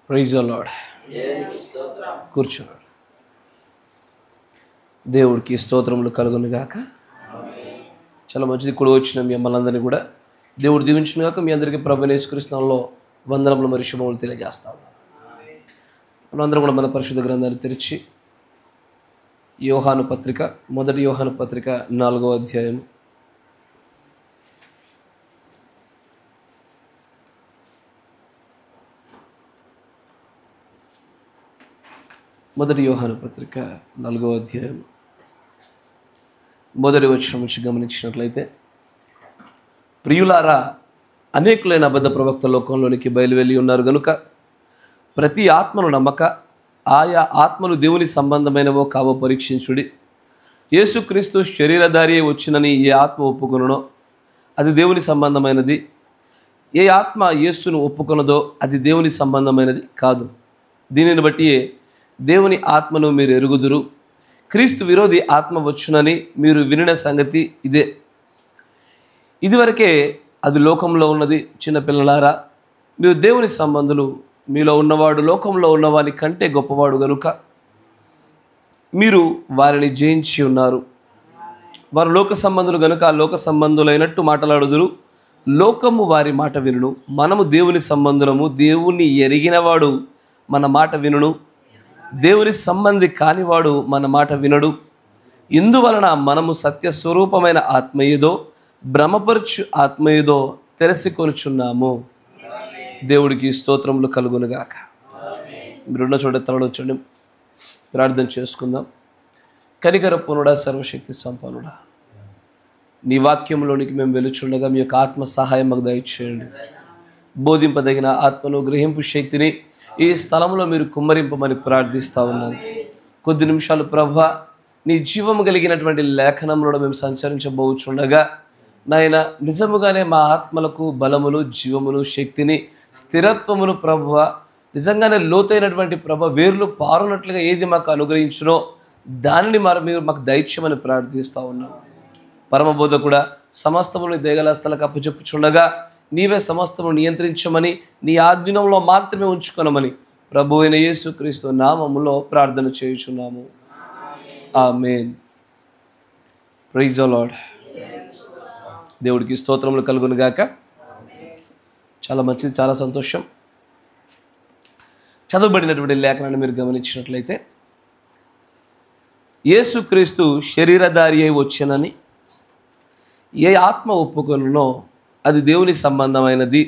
Praise the lord. కూర్చోండి. దేవుడికి స్తోత్రములు కలుగును గాక. చాలా మంచిది. కూడా వచ్చిన మిమ్మల్ని అందరినీ కూడా దేవుడు దీవించును గాక. మీ అందరికీ ప్రభువైన యేసుక్రీస్తు నామములో వందనములు మరియు శుభములు తెలియజేస్తా ఉన్నాను. మనందరం కూడా మన పరిశుద్ధ గ్రంథాన్ని తెరిచి యోహాను పత్రిక, మొదటి యోహాను పత్రిక 4వ అధ్యాయం మొదటి యోహాను పత్రిక 4వ అధ్యాయం మొదటి వచనం నుంచి గమనించినట్లయితే, ప్రియులారా, అనేకులైన అబద్ధ ప్రవక్త లోకంలోనికి బయలువెళ్ళి ఉన్నారు గనుక ప్రతి ఆత్మను నమ్మక, ఆయా ఆత్మలు దేవుని సంబంధమైనవో కావో పరీక్షించుడి. యేసుక్రీస్తు శరీరధారి వచ్చినని ఏ ఆత్మ ఒప్పుకొనునో అది దేవుని సంబంధమైనది. ఏ ఆత్మ యేసును ఒప్పుకొనదో అది దేవుని సంబంధమైనది కాదు. దీనిని బట్టి దేవుని ఆత్మను మీరు ఎరుగుదురు. క్రీస్తు విరోధి ఆత్మ వచ్చునని మీరు వినిన సంగతి ఇదే. ఇదివరకే అది లోకంలో ఉన్నది. చిన్నపిల్లలారా, మీరు దేవుని సంబంధులు. మీలో ఉన్నవాడు లోకంలో ఉన్నవాని కంటే గొప్పవాడు గనుక మీరు వారిని జయించి ఉన్నారు. వారు లోక సంబంధులు గనుక లోక సంబంధులైనట్టు మాట్లాడుదురు. లోకము వారి మాట వినును. మనము దేవుని సంబంధులము. దేవుని ఎరిగినవాడు మన మాట వినును. దేవుని సంబంధి కానివాడు మన మాట వినడు. ఇందువలన మనము సత్యస్వరూపమైన ఆత్మయేదో భ్రమపరచు ఆత్మయేదో తెలుసుకొనుచున్నాము. దేవుడికి స్తోత్రములు కలుగునుగాక. మీరున్న చోట తలడొచ్చండి, ప్రార్థన చేసుకుందాం. కనికరపునుడా, సర్వశక్తి సంపన్నుడా, నీ వాక్యంలోనికి మేము వెలుచుండగా మీ యొక్క ఆత్మ సహాయం మాకు దయచేయండి. బోధింపదగిన ఆత్మను, గ్రహింపు శక్తిని ఈ స్థలంలో మీరు కుమ్మరింపమని ప్రార్థిస్తూ ఉన్నాను. కొద్ది నిమిషాలు ప్రభువా, నీ జీవము కలిగినటువంటి లేఖనంలో మేము సంచరించబోచుండగా నాయన, నిజముగానే మా ఆత్మలకు బలమును, జీవమును, శక్తిని, స్థిరత్వమును ప్రభువా, నిజంగానే లోతైనటువంటి వేర్లు పారునట్లుగా ఏది మాకు అనుగ్రహించునో దానిని మీరు మాకు దయచేయమని ప్రార్థిస్తూ ఉన్నాం. పరమబోధ కూడా సమస్తమును దేగలస్తలకు అప్పచెప్పుచుండగా నీవే సమస్తము నియంత్రించమని, నీ ఆధీనంలో మాత్రమే ఉంచుకొనమని ప్రభు అయిన యేసుక్రీస్తు నామములో ప్రార్థన చేయుచున్నాము. ఆమేన్. Praise the Lord. దేవుడికి స్తోత్రములు కలుగును గాక. చాలా మంచిది, చాలా సంతోషం. చదవబడినటువంటి లేఖనాన్ని మీరు గమనించినట్లయితే, యేసుక్రీస్తు శరీరధారి అయి వచ్చెనని ఏ ఆత్మ ఒప్పుకొనునో అది దేవుని సంబంధమైనది.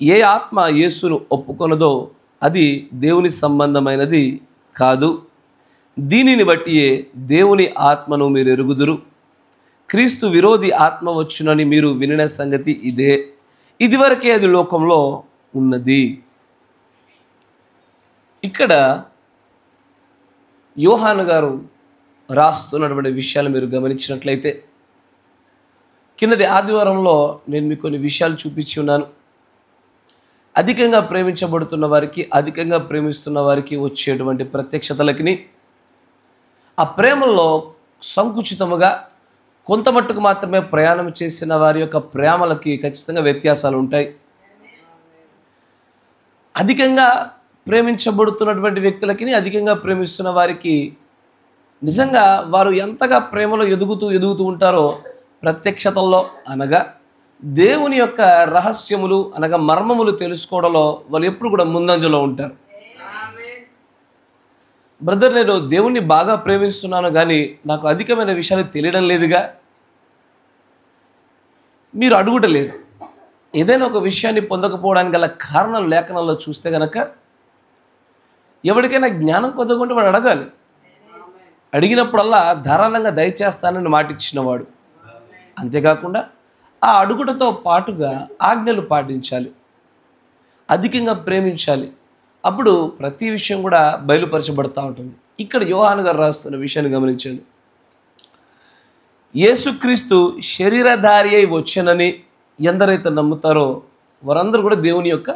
ఏ ఆత్మ యేసును ఒప్పుకొనదో అది దేవుని సంబంధమైనది కాదు. దీనిని బట్టి దేవుని ఆత్మను మీరు ఎరుగుదురు. క్రీస్తు విరోధి ఆత్మ వచ్చునని మీరు వినిన సంగతి ఇదే. ఇదివరకే అది లోకంలో ఉన్నది. ఇక్కడ యోహాను గారు రాస్తున్నటువంటి విషయాలు మీరు గమనించినట్లయితే, కిందటి ఆదివారంలో నేను మీకు కొన్ని విషయాలు చూపించి ఉన్నాను. అధికంగా ప్రేమించబడుతున్న వారికి, అధికంగా ప్రేమిస్తున్న వారికి వచ్చేటువంటి ప్రత్యక్షతలకి, ఆ ప్రేమలో సంకుచితముగా కొంత మట్టుకు మాత్రమే ప్రయాణం చేసిన వారి యొక్క ప్రేమలకి ఖచ్చితంగా వ్యత్యాసాలు ఉంటాయి. అధికంగా ప్రేమించబడుతున్నటువంటి వ్యక్తులకి, అధికంగా ప్రేమిస్తున్న వారికి నిజంగా వారు ఎంతగా ప్రేమలో ఎదుగుతూ ఉంటారో ప్రత్యక్షతల్లో, అనగా దేవుని యొక్క రహస్యములు అనగా మర్మములు తెలుసుకోవడంలో వాళ్ళు ఎప్పుడు కూడా ముందంజలో ఉంటారు. బ్రదర్, నేను దేవుణ్ణి బాగా ప్రేమిస్తున్నాను కానీ నాకు అధికమైన విషయాలు తెలియడం లేదుగా, మీరు అడుగుటలేదు. ఏదైనా ఒక విషయాన్ని పొందకపోవడానికి గల కారణాలు లేఖనాల్లో చూస్తే గనక, ఎవరికైనా జ్ఞానం కొద్దకుంటే వాడు అడగాలి. అడిగినప్పుడల్లా ధారాళంగా దయచేస్తానని మాటిచ్చినవాడు. అంతేకాకుండా ఆ అడుగుటతో పాటుగా ఆజ్ఞలు పాటించాలి, అధికంగా ప్రేమించాలి. అప్పుడు ప్రతి విషయం కూడా బయలుపరచబడుతూ ఉంటుంది. ఇక్కడ యోహాను గారు రాస్తున్న విషయాన్ని గమనించండి. యేసుక్రీస్తు శరీరధారి అయి వచ్చెనని ఎందరైతే నమ్ముతారో వారందరూ కూడా దేవుని యొక్క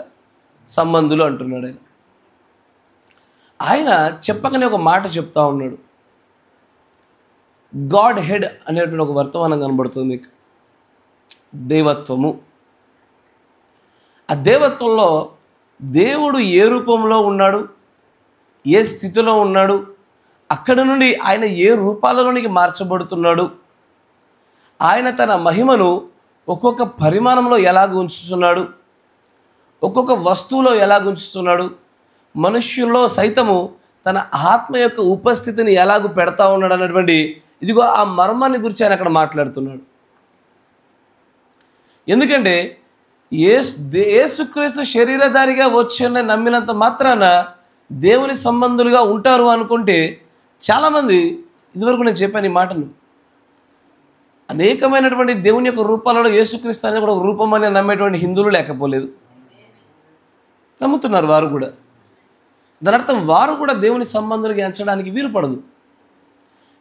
సంబంధులు అంటున్నాడు. ఆయన చెప్పకనే ఒక మాట చెప్తా ఉన్నాడు. గాడ్ హెడ్ అనేటువంటి ఒక వర్తమానం కనబడుతుంది మీకు. దైవత్వము. ఆ దేవత్వంలో దేవుడు ఏ రూపంలో ఉన్నాడు, ఏ స్థితిలో ఉన్నాడు, అక్కడ నుండి ఆయన ఏ రూపాలలోనికి మార్చబడుతున్నాడు, ఆయన తన మహిమను ఒక్కొక్క పరిమాణంలో ఎలాగ ఉంచుతున్నాడు, ఒక్కొక్క వస్తువులో ఎలాగ ఉంచుతున్నాడు, మనుష్యుల్లో సైతము తన ఆత్మ యొక్క ఉపస్థితిని ఎలాగూ పెడతా ఉన్నాడు అన్నటువంటి ఇదిగో ఆ మర్మాన్ని గురించి ఆయన అక్కడ మాట్లాడుతున్నాడు. ఎందుకంటే యేసుక్రీస్తు శరీరధారిగా వచ్చి నమ్మినంత మాత్రాన దేవుని సంబంధులుగా ఉంటారు అనుకుంటే చాలామంది, ఇదివరకు నేను చెప్పాను ఈ మాటను, అనేకమైనటువంటి దేవుని యొక్క రూపాలలో యేసుక్రీస్తు అనేది కూడా ఒక రూపం అని నమ్మేటువంటి హిందువులు లేకపోలేదు, నమ్ముతున్నారు వారు కూడా. దాని అర్థం వారు కూడా దేవుని సంబంధులుగా ఎంచడానికి వీలు పడదు.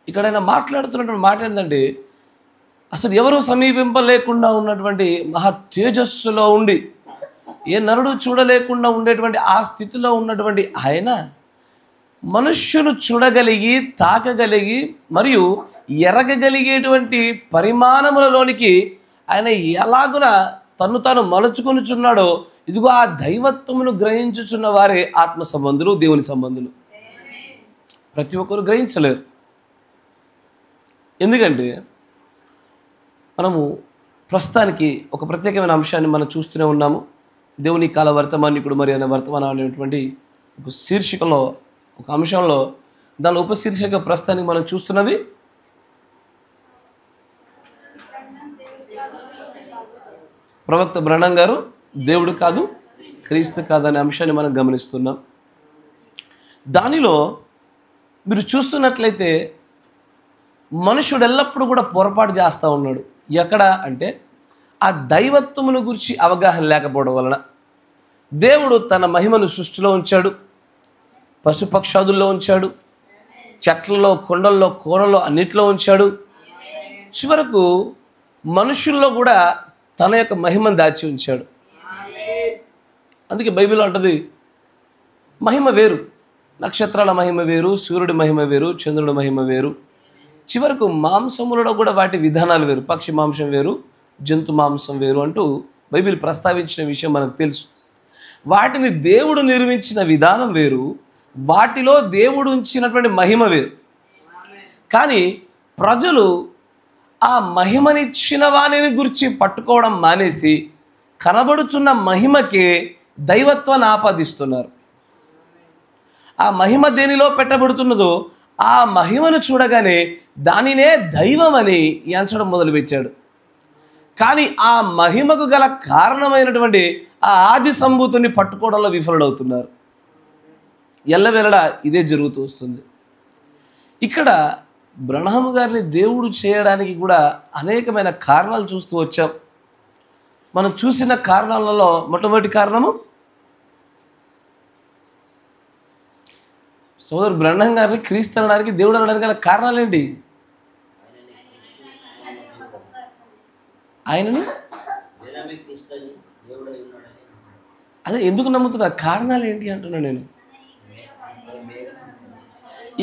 ఇక్కడ ఆయన మాట్లాడుతున్నటువంటి మాట ఏంటంటే, అసలు ఎవరు సమీపింపలేకుండా ఉన్నటువంటి మహా తేజస్సులో ఉండి ఏ నరుడు చూడలేకుండా ఉండేటువంటి ఆ స్థితిలో ఉన్నటువంటి ఆయన మనుష్యులు చూడగలిగి, తాకగలిగి మరియు ఎరగగలిగేటువంటి పరిమాణములలోనికి ఆయన ఎలాగున తను తాను మలుచుకొనిచున్నాడో, ఇదిగో ఆ దైవత్వమును గ్రహించుచున్న వారే ఆత్మ సంబంధులు, దేవుని సంబంధులు. ప్రతి ఒక్కరు గ్రహించలేరు. ఎందుకంటే మనము ప్రస్తుతానికి ఒక ప్రత్యేకమైన అంశాన్ని మనం చూస్తూనే ఉన్నాము. దేవుని కాల వర్తమానికుడు మరి అనే వర్తమానం అనేటువంటి ఒక శీర్షికలో, ఒక అంశంలో, దాని ఉపశీర్షిక ప్రస్తుతానికి మనం చూస్తున్నది ప్రవక్త బ్రహ్నం గారు దేవుడు కాదు, క్రీస్తు కాదు అనే అంశాన్ని మనం గమనిస్తున్నాం. దానిలో మీరు చూస్తున్నట్లయితే మనుషుడు ఎల్లప్పుడూ కూడా పొరపాటు చేస్తూ ఉన్నాడు. ఎక్కడ అంటే ఆ దైవత్వమును గురించి అవగాహన లేకపోవడం వలన. దేవుడు తన మహిమను సృష్టిలో ఉంచాడు, పశుపక్షాదుల్లో ఉంచాడు, చెట్లలో, కొండల్లో, కోరల్లో అన్నిట్లో ఉంచాడు. చివరకు మనుషుల్లో కూడా తన యొక్క మహిమను దాచి ఉంచాడు. అందుకే బైబిల్లో అంటది, మహిమ వేరు, నక్షత్రాల మహిమ వేరు, సూర్యుడి మహిమ వేరు, చంద్రుడి మహిమ వేరు. చివరకు మాంసములలో కూడా వాటి విధానాలు వేరు, పక్షి మాంసం వేరు, జంతు మాంసం వేరు అంటూ బైబిల్ ప్రస్తావించిన విషయం మనకు తెలుసు. వాటిని దేవుడు నిర్మించిన విధానం వేరు, వాటిలో దేవుడు ఉంచినటువంటి మహిమ వేరు. కానీ ప్రజలు ఆ మహిమనిచ్చిన వాణిని గురించి పట్టుకోవడం మానేసి కనబడుచున్న మహిమకే దైవత్వాన్ని ఆపాదిస్తున్నారు. ఆ మహిమ దేనిలో పెట్టబడుతున్నదో ఆ మహిమను చూడగానే దానినే దైవం అని ఎంచడం మొదలుపెట్టాడు. కానీ ఆ మహిమకు గల కారణమైనటువంటి ఆ ఆది సంభూతుని పట్టుకోవడంలో విఫలుడవుతున్నారు. ఎల్లవేళలా ఇదే జరుగుతూ వస్తుంది. ఇక్కడ బ్రహ్నం గారిని దేవుడు చేయడానికి కూడా అనేకమైన కారణాలు చూస్తూ వచ్చాం. మనం చూసిన కారణాలలో మొట్టమొదటి కారణము, సోదరు బ్రహ్నం గారిని క్రీస్తు అనడానికి, దేవుడు అనడానికి గల కారణాలు ఏంటి? ఆయనని అదే ఎందుకు నమ్ముతున్నా, కారణాలు ఏంటి అంటున్నా నేను.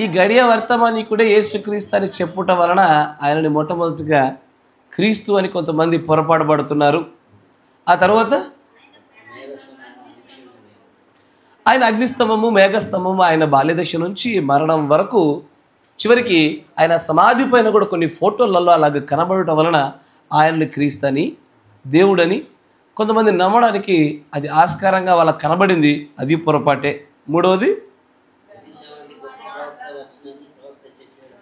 ఈ గడియ వర్తమానికుడే యేసుక్రీస్తు అని చెప్పుట వలన ఆయనని మొట్టమొదటిగా క్రీస్తు అని కొంతమంది పొరపాటు పడుతున్నారు. ఆ తర్వాత ఆయన అగ్నిస్తంభము, మేఘస్తంభము, ఆయన బాల్యదశ నుంచి మరణం వరకు, చివరికి ఆయన సమాధి పైన కూడా కొన్ని ఫోటోలలో అలాగ కనబడటం వలన ఆయనని క్రీస్తు అని, దేవుడని కొంతమంది నమ్మడానికి అది ఆస్కారంగా వాళ్ళకి కనబడింది. అది పొరపాటే. మూడవది,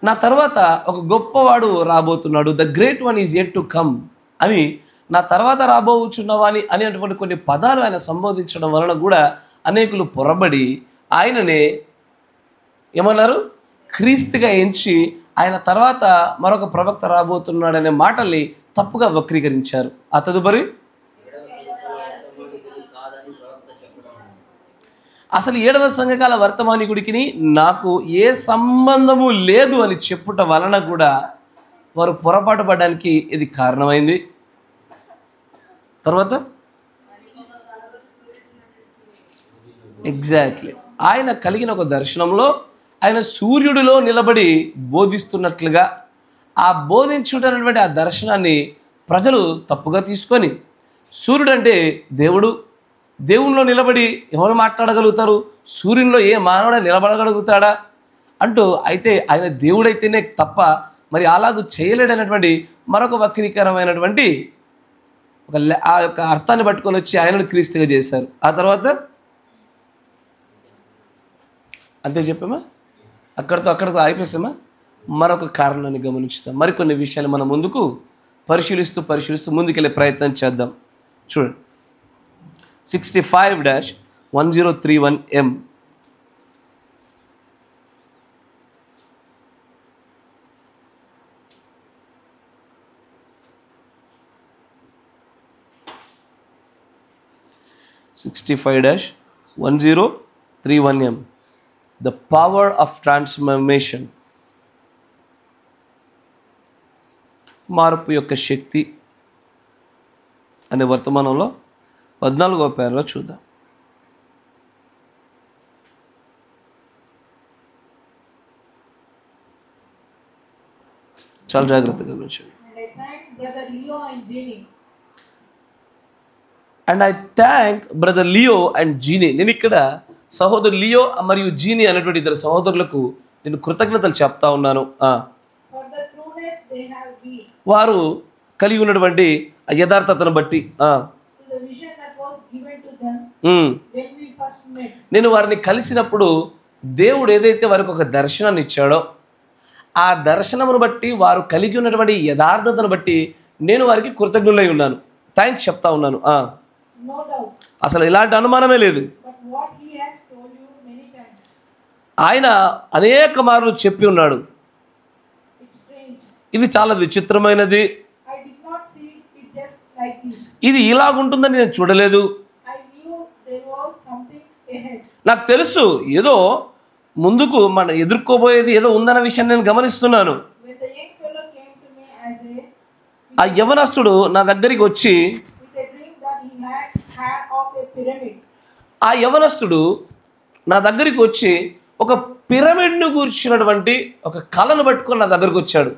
నా తర్వాత ఒక గొప్పవాడు రాబోతున్నాడు, the great one is yet to come అని, నా తర్వాత రాబోచున్నవాని అనేటువంటి కొన్ని పదాలు ఆయన సంబోధించడం వలన కూడా అనేకులు పొరబడి ఆయననే ఏమన్నారు, క్రీస్తుగా ఎంచి ఆయన తర్వాత మరొక ప్రవక్త రాబోతున్నాడనే మాటల్ని తప్పుగా వక్రీకరించారు. ఆ తదుపరి అసలు 7వ సంఘకాల వర్తమానికుడికి నాకు ఏ సంబంధము లేదు అని చెప్పుట వలన కూడా వారు పొరపాటు పడడానికి ఇది కారణమైంది. తర్వాత ఎగ్జాక్ట్లీ ఆయన కలిగిన ఒక దర్శనంలో ఆయన సూర్యుడిలో నిలబడి బోధిస్తున్నట్లుగా ఆ బోధించుటటువంటి ఆ దర్శనాన్ని ప్రజలు తప్పుగా తీసుకొని, సూర్యుడు అంటే దేవుడు, దేవునిలో నిలబడి ఎవరు మాట్లాడగలుగుతారు? సూర్యునిలో ఏ మానవుడే నిలబడగలుగుతాడా అంటూ, అయితే ఆయన దేవుడైతేనే తప్ప మరి అలాగూ చేయలేడనేటువంటి మరొక వక్రీకరమైనటువంటి ఆ యొక్క అర్థాన్ని పట్టుకొని వచ్చి ఆయనను క్రీస్తుగా చేశారు. ఆ తర్వాత అంతే చెప్పామా? అక్కడితో ఆగిపోసామా? మరొక కారణాన్ని గమనిస్తాం. మరికొన్ని విషయాలు మనం ముందుకు పరిశీలిస్తూ ముందుకెళ్ళే ప్రయత్నం చేద్దాం. చూడండి, 65-1031M. The power of transformation. మార్పు యొక్క శక్తి అనే వర్తమానంలో 14వ పేరాలో చూద్దాం. చాలా జాగ్రత్తగా గమనించండి. And I thank brother Leo and genie. నేను ఇక్కడ సహోదరు లియో మరియు జీనీ అనేటువంటి ఇద్దరు సహోదరులకు నేను కృతజ్ఞతలు చెప్తా ఉన్నాను. వారు కలిగి ఉన్నటువంటి యథార్థతను బట్టి నేను వారిని కలిసినప్పుడు దేవుడు ఏదైతే వారికి ఒక దర్శనాన్ని ఇచ్చాడో ఆ దర్శనమును బట్టి, వారు కలిగి ఉన్నటువంటి యథార్థతను బట్టి నేను వారికి కృతజ్ఞులై ఉన్నాను. థ్యాంక్స్ చెప్తా ఉన్నాను. అసలు ఇలాంటి అనుమానమే లేదు. ఆయన అనేక మార్లు చెప్పి ఉన్నాడు. ఇది చాలా విచిత్రమైనది, ఇది ఇలాగుంటుందని నేను చూడలేదు. నాకు తెలుసు ఏదో ముందుకు మన ఎదుర్కోబోయేది ఏదో ఉందన్న విషయాన్ని నేను గమనిస్తున్నాను. ఆ యవనస్తుడు నా దగ్గరికి వచ్చి, ఒక పిరమిడ్ను కూర్చున్నటువంటి ఒక కళను పట్టుకొని నా దగ్గరకు వచ్చాడు.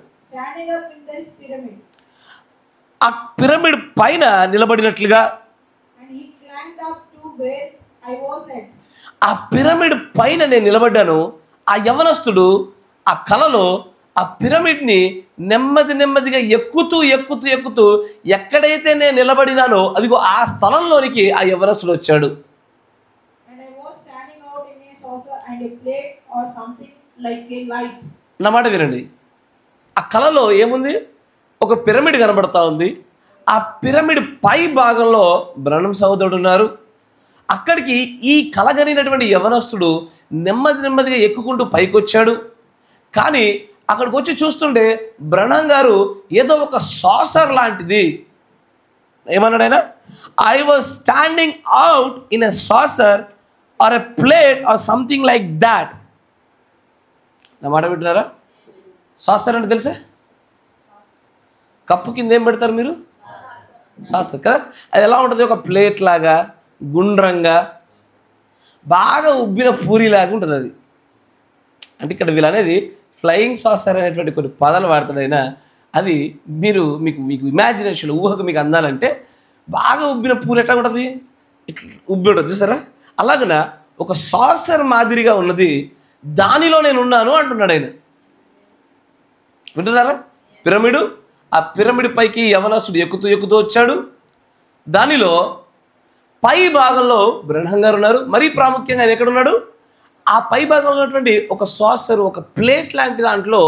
ఆ పిరమిడ్ పైన నిలబడినట్లుగా, ఆ పిరమిడ్ పైన నేను నిలబడ్డాను. ఆ యవనస్తుడు ఆ కళలో ఆ పిరమిడ్ని నెమ్మదిగా ఎక్కుతూ ఎక్కడైతే నేను నిలబడినానో అదిగో ఆ స్థలంలోనికి ఆ యవనస్తుడు వచ్చాడు. నా మాట వినండి. ఆ కళలో ఏముంది? ఒక పిరమిడ్ కనబడతా ఉంది. ఆ పిరమిడ్ పై భాగంలో బ్రహ్నం సహోదరుడు ఉన్నారు. అక్కడికి ఈ కలగనినటువంటి యవనస్తుడు నెమ్మదిగా ఎక్కుకుంటూ పైకి వచ్చాడు. కానీ అక్కడికి వచ్చి చూస్తుంటే బ్రహ్నం గారు ఏదో ఒక సాసర్ లాంటిది, ఏమన్నాడు ఆయన? I was standing out in a saucer or a plate or something like that. నా మాట వింటున్నారా? సాసర్ అంటే తెలుసా? కప్పు కింద ఏం పెడతారు మీరు? సాసర్ కదా. అది ఎలా ఉంటుంది? ఒక ప్లేట్ లాగా గుండ్రంగా బాగా ఉబ్బిన పూరిలాగా ఉంటుంది అది. అంటే ఇక్కడ వీళ్ళు అనేది ఫ్లయింగ్ సాసర్ అనేటువంటి కొన్ని పదాలు వాడతాడైనా అది మీకు ఇమాజినేషన్, ఊహకు మీకు అందాలంటే బాగా ఉబ్బిన పూరి ఎట్లా ఉంటుంది? ఇట్లా ఉబ్బి ఉంటుంది చూసారా? అలాగన ఒక సాసర్ మాదిరిగా ఉన్నది, దానిలో నేను ఉన్నాను అంటున్నాడు ఆయన. వింటున్నారా? పిరమిడు, ఆ పిరమిడ్ పైకి యవనస్తుడు ఎక్కుతూ వచ్చాడు. దానిలో పై భాగంలో బ్రహ్నం గారు ఉన్నారు. మరీ ప్రాముఖ్యంగా ఆయన ఎక్కడున్నాడు? ఆ పై భాగంలో ఉన్నటువంటి ఒక సాసర్, ఒక ప్లేట్ లాంటి దాంట్లో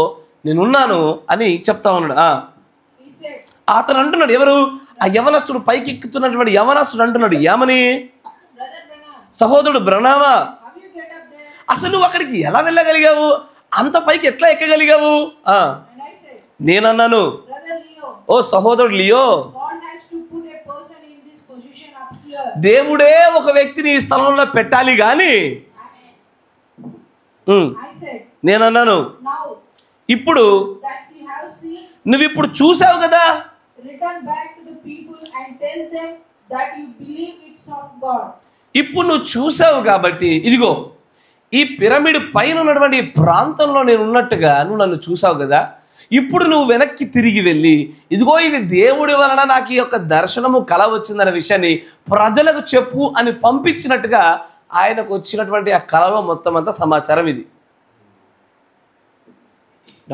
నేనున్నాను అని చెప్తా ఉన్నాడు. అతను అంటున్నాడు, ఎవరు? ఆ యవనస్తుడు పైకి ఎక్కుతున్నటువంటి యవనస్తుడు అంటున్నాడు, ఏమని? సహోదరుడు బ్రహ్నామా, అసలు నువ్వు అక్కడికి ఎలా వెళ్ళగలిగావు? అంత పైకి ఎట్లా ఎక్కగలిగావు? నేనన్నాను, ఓ సహోదరుడు లియో, దేవుడే ఒక వ్యక్తిని ఈ స్థలంలో పెట్టాలి కానీ నేనన్నాను, ఇప్పుడు నువ్వు చూసావు కదా, ఇప్పుడు నువ్వు చూసావు కాబట్టి ఇదిగో ఈ పిరమిడ్ పైన ఉన్నటువంటి ప్రాంతంలో నేను ఉన్నట్టుగా నువ్వు నన్ను చూసావు కదా, ఇప్పుడు నువ్వు వెనక్కి తిరిగి వెళ్ళి ఇదిగో ఇది దేవుడి వలన నాకు ఈ యొక్క దర్శనము కల వచ్చిందనే విషయాన్ని ప్రజలకు చెప్పు అని పంపించినట్టుగా ఆయనకు వచ్చినటువంటి ఆ కళలో మొత్తం అంతా సమాచారం ఇది.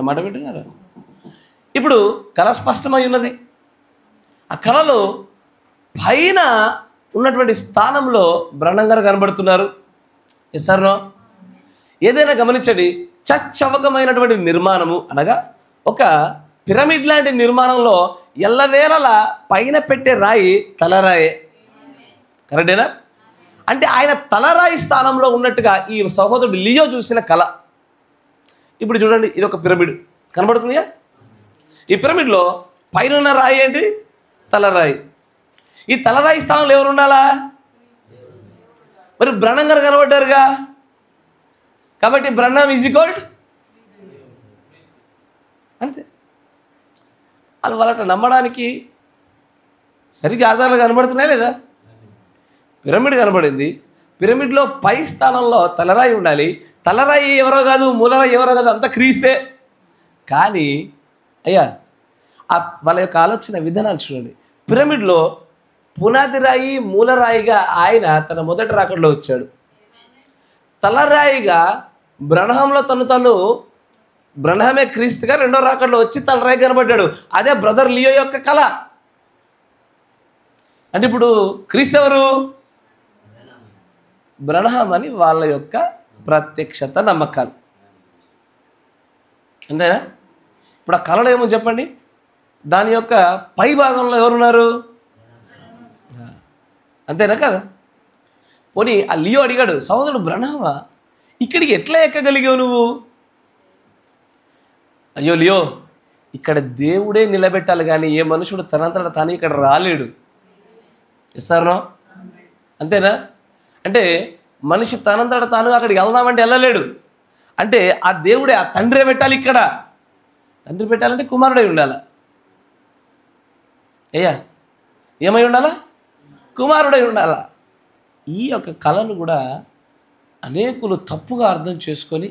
మాట వింటున్నారా? ఇప్పుడు కళ స్పష్టమై ఉన్నది. ఆ కళలో పైన ఉన్నటువంటి స్థానంలో బ్రహ్మం గారు కనబడుతున్నారు. ఎస్ఆర్నో? ఏదైనా గమనించండి, చచ్చవకమైనటువంటి నిర్మాణము అనగా ఒక పిరమిడ్ లాంటి నిర్మాణంలో ఎల్లవేళలా పైన పెట్టే రాయి తలరాయే. కరెక్టేనా? అంటే ఆయన తలరాయి స్థానంలో ఉన్నట్టుగా ఈ సహోదరుడు లియో చూసిన కళ. ఇప్పుడు చూడండి, ఇది ఒక పిరమిడ్ కనబడుతుందిగా. ఈ పిరమిడ్లో పైన ఉన్న రాయి ఏంటి? తలరాయి. ఈ తలరాయి స్థానంలో ఎవరు ఉండాలా? మరి బ్రహ్మం గారు కనబడ్డారుగా. కాబట్టి బ్రహ్మం ఈజ్ ఈక్వల్ అంతే. అది వాళ్ళ నమ్మడానికి సరిగ్గా ఆధారాలు కనబడుతున్నాయి లేదా? పిరమిడ్ కనబడింది. పిరమిడ్లో పై స్థానంలో తలరాయి ఉండాలి. తలరాయి ఎవరో కాదు, మూలరాయి ఎవరో కాదు, అంతా క్రీస్తే. కానీ అయ్యా వాళ్ళ యొక్క ఆలోచన విధానాలు చూడండి. పిరమిడ్లో పునాది రాయి మూలరాయిగా ఆయన తన మొదటి రాకడలో వచ్చాడు. తలరాయిగా బ్రహ్మంలో తను బ్రహ్మమే క్రీస్తుగా రెండో రాకడలో వచ్చి తలరాయి కనబడ్డాడు. అదే బ్రదర్ లియో యొక్క కళ. అంటే ఇప్పుడు క్రీస్తు ఎవరు? బ్రహ్మం అని వాళ్ళ యొక్క ప్రత్యక్షత నమ్మకాలు. అంతేనా? ఇప్పుడు ఆ కళలో ఏమో చెప్పండి, దాని యొక్క పై భాగంలో ఎవరున్నారు? అంతేనా కదా? పోనీ ఆ లియో అడిగాడు, సహోదరుడు బ్రహ్మమా ఇక్కడికి ఎట్లా ఎక్కగలిగావు నువ్వు? అయ్యో లియో, ఇక్కడ దేవుడే నిలబెట్టాలి కానీ ఏ మనుషుడు తనంతట తాను ఇక్కడ రాలేడు. ఎస్ఆర్నో? అంతేనా? అంటే మనిషి తనంతట తాను అక్కడికి వెళ్దామంటే వెళ్ళలేడు. అంటే ఆ దేవుడే, ఆ తండ్రే పెట్టాలి. ఇక్కడ తండ్రి పెట్టాలంటే కుమారుడై ఉండాలా? అయ్యా ఏమై ఉండాలా? కుమారుడై ఉండాలా? ఈ యొక్క కళను కూడా అనేకులు తప్పుగా అర్థం చేసుకొని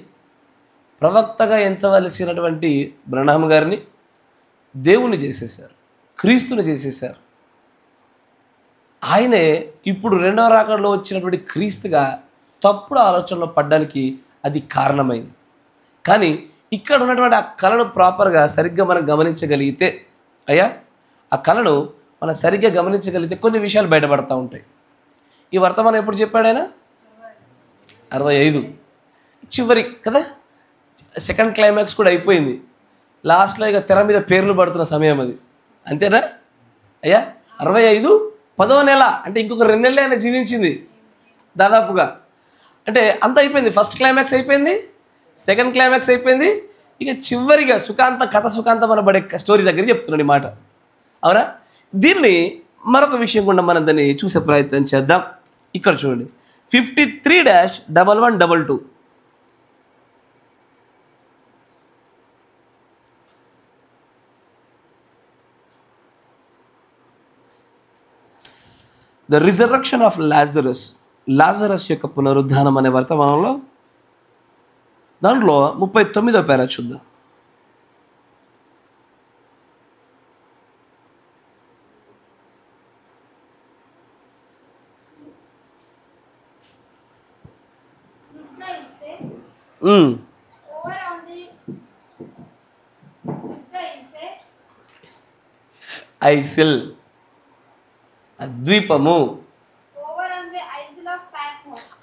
ప్రవక్తగా ఎంచవలసినటువంటి బ్రహ్మం గారిని దేవుణ్ణి చేసేసారు, క్రీస్తుని చేసేసారు. ఆయనే ఇప్పుడు రెండవ రాకడలో వచ్చినటువంటి క్రీస్తుగా తప్పుడు ఆలోచనలో పడ్డానికి అది కారణమైంది. కానీ ఇక్కడ ఉన్నటువంటి ఆ కళను ప్రాపర్గా సరిగ్గా మనం గమనించగలిగితే, అయ్యా ఆ కళను మనం సరిగ్గా గమనించగలిగితే కొన్ని విషయాలు బయటపడతా ఉంటాయి. ఈ వర్తమానం ఎప్పుడు చెప్పాడు ఆయన? 65 చివరి కదా, సెకండ్ క్లైమాక్స్ కూడా అయిపోయింది. లాస్ట్లో ఇక తెర మీద పేర్లు పడుతున్న సమయం అది. అంతేనా అయ్యా? 65 10వ నెల అంటే ఇంకొక 2 నెలలు ఆయన జీవించింది దాదాపుగా. అంటే అంత అయిపోయింది. ఫస్ట్ క్లైమాక్స్ అయిపోయింది, సెకండ్ క్లైమాక్స్ అయిపోయింది. ఇక చివరిగా కథ సుఖాంతం అనబడే స్టోరీ దగ్గర చెప్తున్నాడు ఈ మాట. అవునా? దీన్ని మరొక విషయం కూడా మనం దాన్ని చూసే ప్రయత్నం చేద్దాం. ఇక్కడ చూడండి, 53-1122. ద రిజర్రక్షన్ ఆఫ్ లాజరస్ యొక్క పునరుద్ధానం అనే వర్తమానంలో దాంట్లో 39వ పేరా చూద్దాం. ఐసిల్ ద్వీపము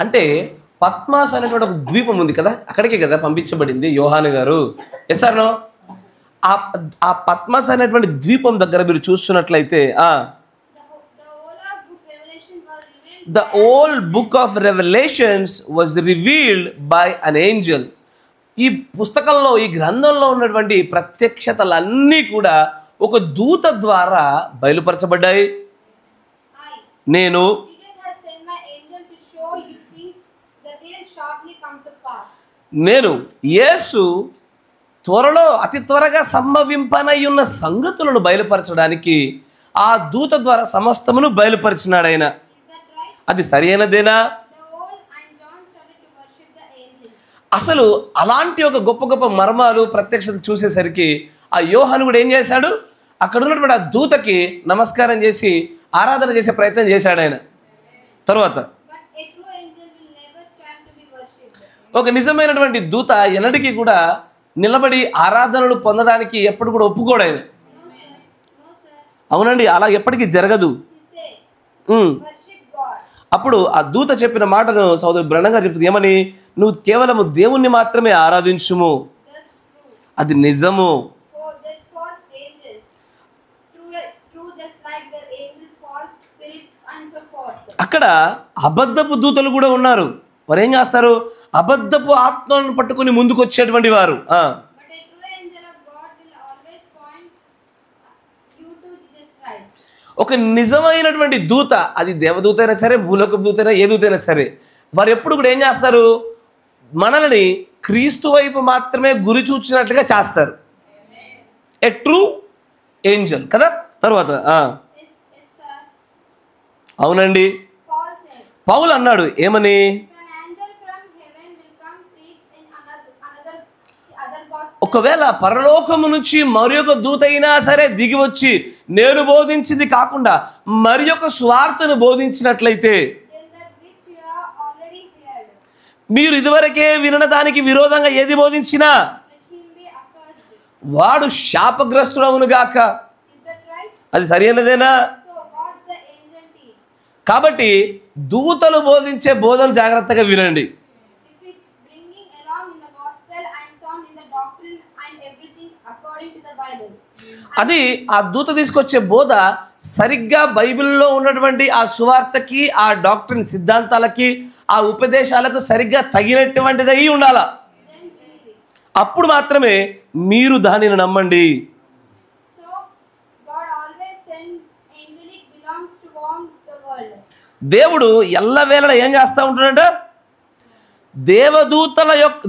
అంటే పద్మాస్ అనేటువంటి ఒక ద్వీపం ఉంది కదా, అక్కడికే కదా పంపించబడింది యోహాను గారు. ఎస్ఆర్నో? ఆ పద్మాస్ అనేటువంటి ద్వీపం దగ్గర మీరు చూస్తున్నట్లయితే the whole book of Revelations was revealed by an angel. ఈ పుస్తకంలో, ఈ గ్రంథంలో ఉన్నటువంటి ప్రత్యక్షతలన్నీ కూడా ఒక దూత ద్వారా బయలుపరచబడ్డాయి. నేను యేసు అతి త్వరగా సంభవింపనై ఉన్న సంగతులను బయలుపరచడానికి ఆ దూత ద్వారా సమస్తమును బయలుపరిచినాడు ఆయన. అది సరైనదేనా? అసలు అలాంటి ఒక గొప్ప గొప్ప మర్మాలు ప్రత్యక్షతలు చూసేసరికి ఆ యోహాను కూడా ఏం చేశాడు, అక్కడ ఉన్నటువంటి ఆ దూతకి నమస్కారం చేసి ఆరాధన చేసే ప్రయత్నం చేశాడు ఆయన. తర్వాత ఒక నిజమైనటువంటి దూత ఎన్నటికీ కూడా నిలబడి ఆరాధనలు పొందడానికి ఎప్పుడు కూడా ఒప్పుకోడు ఆయన. అవునండి, అలా ఎప్పటికీ జరగదు. అప్పుడు ఆ దూత చెప్పిన మాటను సోదరు బ్రహ్మ గారు చెప్తుంది ఏమని, నువ్వు కేవలము దేవుణ్ణి మాత్రమే ఆరాధించుము, అది నిజము. అక్కడ అబద్ధపు దూతలు కూడా ఉన్నారు. వారు ఏం చేస్తారు, అబద్ధపు ఆత్మలను పట్టుకుని ముందుకు వచ్చేటువంటి వారు. ఒక నిజమైనటువంటి దూత, అది దేవదూత అయినా సరే, భూలోక దూత అయినా, ఏ దూత అయినా సరే, వారు ఎప్పుడు కూడా ఏం చేస్తారు, మనల్ని క్రీస్తు వైపు మాత్రమే గురి చూచినట్లుగా చేస్తారు. ఏ ట్రూ ఏంజల్ కదా. తర్వాత అవునండి, పౌలు అన్నాడు ఏమని, ఒకవేళ పరలోకము నుంచి మరి ఒక దూత అయినా సరే దిగి వచ్చి నేను బోధించింది కాకుండా మరి ఒక స్వార్థను బోధించినట్లయితే, మీరు ఇదివరకే వినన దానికి విరోధంగా ఏది బోధించినా వాడు శాపగ్రస్తుడవును గాక. అది సరైనదేనా? కాబట్టి దూతలు బోధించే బోధన జాగ్రత్తగా వినండి. అది ఆ దూత తీసుకొచ్చే బోధ సరిగ్గా బైబిల్లో ఉన్నటువంటి ఆ సువార్తకి, ఆ డాక్ట్రిన్ సిద్ధాంతాలకి, ఆ ఉపదేశాలకు సరిగ్గా తగినటువంటిది అయి ఉండాల. అప్పుడు మాత్రమే మీరు దానిని నమ్మండి. దేవుడు ఎల్లవేళలా ఏం చేస్తూ ఉంటున్నాడ,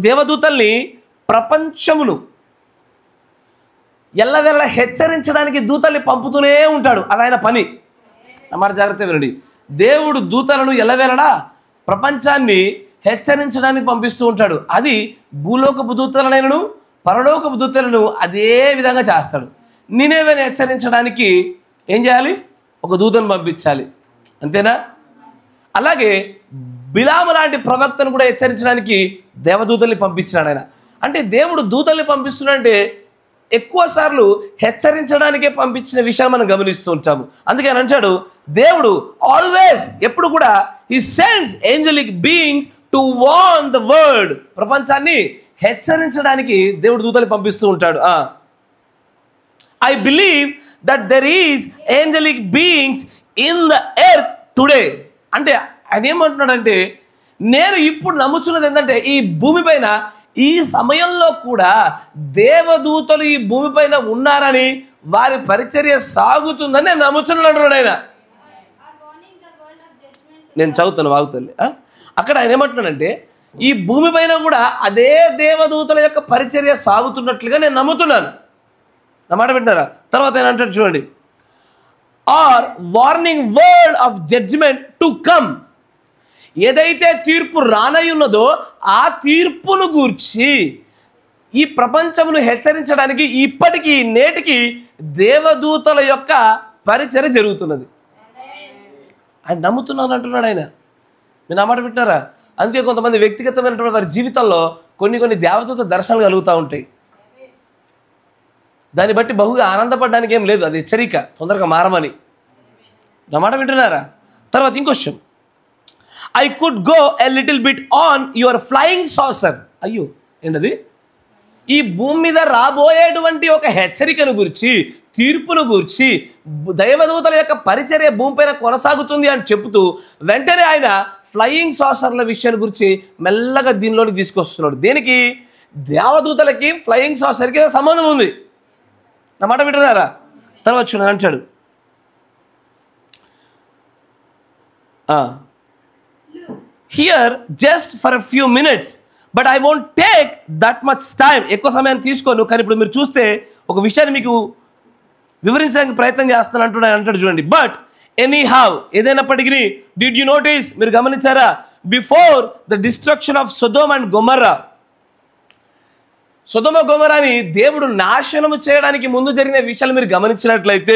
దేవదూతల్ని ప్రపంచమును ఎల్లవేళలా హెచ్చరించడానికి దూతల్ని పంపుతూనే ఉంటాడు. అది ఆయన పని. అన్నమాట జాగ్రత్త వినండి. దేవుడు దూతలను ఎల్లవేళలా ప్రపంచాన్ని హెచ్చరించడానికి పంపిస్తూ ఉంటాడు. అది భూలోకపు దూతలనైనను పరలోకపు దూతలను అదే విధంగా చేస్తాడు. నినేవేని హెచ్చరించడానికి ఏం చేయాలి, ఒక దూతను పంపించాలి, అంతేనా? అలాగే బిలాము లాంటి ప్రవక్తను కూడా హెచ్చరించడానికి దేవదూతల్ని పంపించినాడు ఆయన. అంటే దేవుడు దూతల్ని పంపిస్తున్నాడంటే ఎక్కువ సార్లు హెచ్చరించడానికే పంపించిన విషయాన్ని మనం గమనిస్తూ ఉంటాము. అందుకే ఆయన అంటాడు, దేవుడు ఆల్వేస్ ఎప్పుడు కూడా he sends angelic beings to warn the world. ప్రపంచాన్ని హెచ్చరించడానికి దేవుడు దూతల్ని పంపిస్తూ ఉంటాడు. I believe that there is angelic beings in the earth today. అంటే ఆయన ఏమంటున్నాడంటే, నేను ఇప్పుడు నమ్ముతున్నది ఏంటంటే, ఈ భూమి పైన ఈ సమయంలో కూడా దేవదూతలు ఈ భూమి పైన ఉన్నారని, వారి పరిచర్య సాగుతుందని నేను నమ్ముతున్నాడు ఆయన. నేను చదువుతాను వాగుతల్లి. అక్కడ ఆయన ఏమంటున్నాడంటే, ఈ భూమి పైన కూడా అదే దేవదూతల యొక్క పరిచర్య సాగుతున్నట్లుగా నేను నమ్ముతున్నాను. నా మాట వింటారా? తర్వాత ఆయన అంటాడు చూడండి, or warning word of judgement to come. ఏదైతే తీర్పు రానయ్యున్నదో ఆ తీర్పును గూర్చి ఈ ప్రపంచమును హెచ్చరించడానికి ఇప్పటికీ నేటికి దేవదూతల యొక్క పరిచర్య జరుగుతున్నది. ఆయన నమ్ముతున్నాను అంటున్నాడు ఆయన. మీరు నా మాట వింటారా? అందుకే కొంతమంది వ్యక్తిగతమైనటువంటి వారి జీవితంలో కొన్ని దేవదూత దర్శనాలు కలుగుతూ ఉంటాయి. దాన్ని బట్టి బహుగా ఆనందపడడానికి ఏం లేదు, అది హెచ్చరిక, తొందరగా మారమని. నా మాట వింటున్నారా? తర్వాత ఇంకొచ్చాం, I could go a little bit on your flying saucer. అయ్యో ఏంటది? ఈ భూమి మీద రాబోయేటువంటి ఒక హెచ్చరికను గురించి, తీర్పును గురించి, దైవదూతల యొక్క పరిచర్య భూమిపైన కొనసాగుతుంది అని చెబుతూ వెంటనే ఆయన ఫ్లయింగ్ సాసర్ల విషయాన్ని గురించి మెల్లగా దీనిలోకి తీసుకొస్తున్నాడు. దేనికి? దేవదూతలకి ఫ్లయింగ్ సాసర్కి సంబంధం ఉంది. నా మాట వింటున్నారా? తర్వాత చూడండి అంటాడు, here just for a few minutes but I won't take that much time. ఎక్కువ సమయం తీసుకోను, కానీ ఇప్పుడు మీరు చూస్తే ఒక విషయాన్ని మీకు వివరించడానికి ప్రయత్నం చేస్తాను అంటాడు చూడండి. బట్ ఎనీ హౌ, ఏదైనప్పటికీ డిడ్ యూ నోటీస్, మీరు గమనించారా, before the destruction of Sodom and Gomorrah, Sodom గొమొరాని దేవుడు నాశనము చేయడానికి ముందు జరిగిన విషయాలు మీరు గమనించినట్లయితే,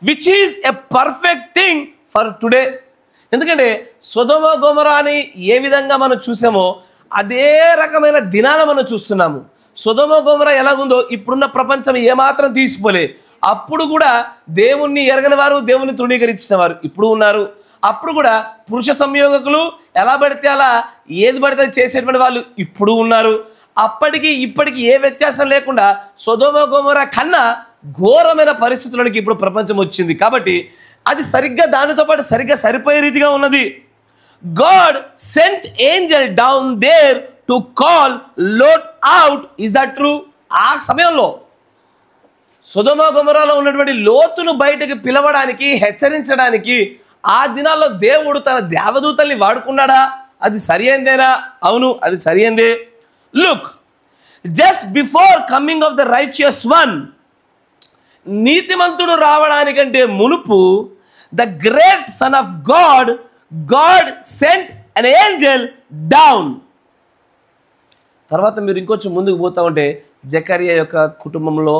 which is a perfect thing for today. ఎందుకంటే సొదొమ గొమొరాని ఏ విధంగా మనం చూసామో అదే రకమైన దినాలు మనం చూస్తున్నాము. సొదొమ గొమొరా ఎలాగుందో ఇప్పుడున్న ప్రపంచం ఏమాత్రం తీసిపోలే. అప్పుడు కూడా దేవుణ్ణి ఎరగని వారు, దేవుణ్ణి తృణీకరించిన వారు ఇప్పుడు ఉన్నారు. అప్పుడు కూడా పురుష సంయోగకులు ఎలా పడితే అలా ఏది పడితే చేసేటువంటి వాళ్ళు ఇప్పుడు ఉన్నారు. అప్పటికి ఇప్పటికి ఏ వ్యత్యాసం లేకుండా సొదొమ గొమొరా కన్నా ఘోరమైన పరిస్థితులకి ఇప్పుడు ప్రపంచం వచ్చింది. కాబట్టి అది సరిగ్గా దానితో పాటు సరిగ్గా సరిపోయే రీతిగా ఉన్నది. God sent angel down there to call Lot out. Is that true? ఆ సమయంలో సొదొమ గొమొరాలో ఉన్నటువంటి లోతును బయటకు పిలవడానికి, హెచ్చరించడానికి ఆ దినాల్లో దేవుడు తన దేవదూతల్ని వాడుకున్నాడా? అది సరి అయిందేనా? అవును, అది సరి అయిందే. Look, just before coming of the righteous one, నీతిమంతుడు రావడానికంటే మునుపు the great son of God, God sent an angel down. తర్వాత మీరు ఇంకొంచెం ముందుకు పోతా ఉంటే జకరియా యొక్క కుటుంబంలో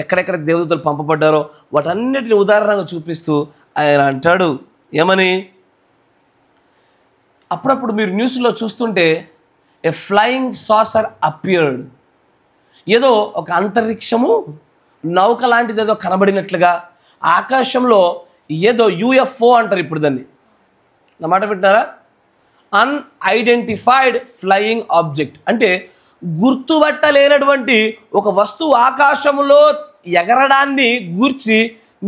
ఎక్కడెక్కడ దేవదూతలు పంపబడ్డారో వాటన్నిటిని ఉదాహరణగా చూపిస్తూ ఆయన అంటాడు ఏమని, అప్పుడప్పుడు మీరు న్యూస్లో చూస్తుంటే ఏ ఫ్లయింగ్ సాసర్ అపియర్డ్, ఏదో ఒక అంతరిక్షము నౌక లాంటిది ఏదో కనబడినట్లుగా ఆకాశంలో ఏదో యుఎఫ్ఓ అంటారు ఇప్పుడు దాన్ని, నా మాట వింటున్నారా? అన్ఐడెంటిఫైడ్ ఫ్లయింగ్ ఆబ్జెక్ట్ అంటే గుర్తుపట్టలేనటువంటి ఒక వస్తువు ఆకాశంలో ఎగరడాన్ని గూర్చి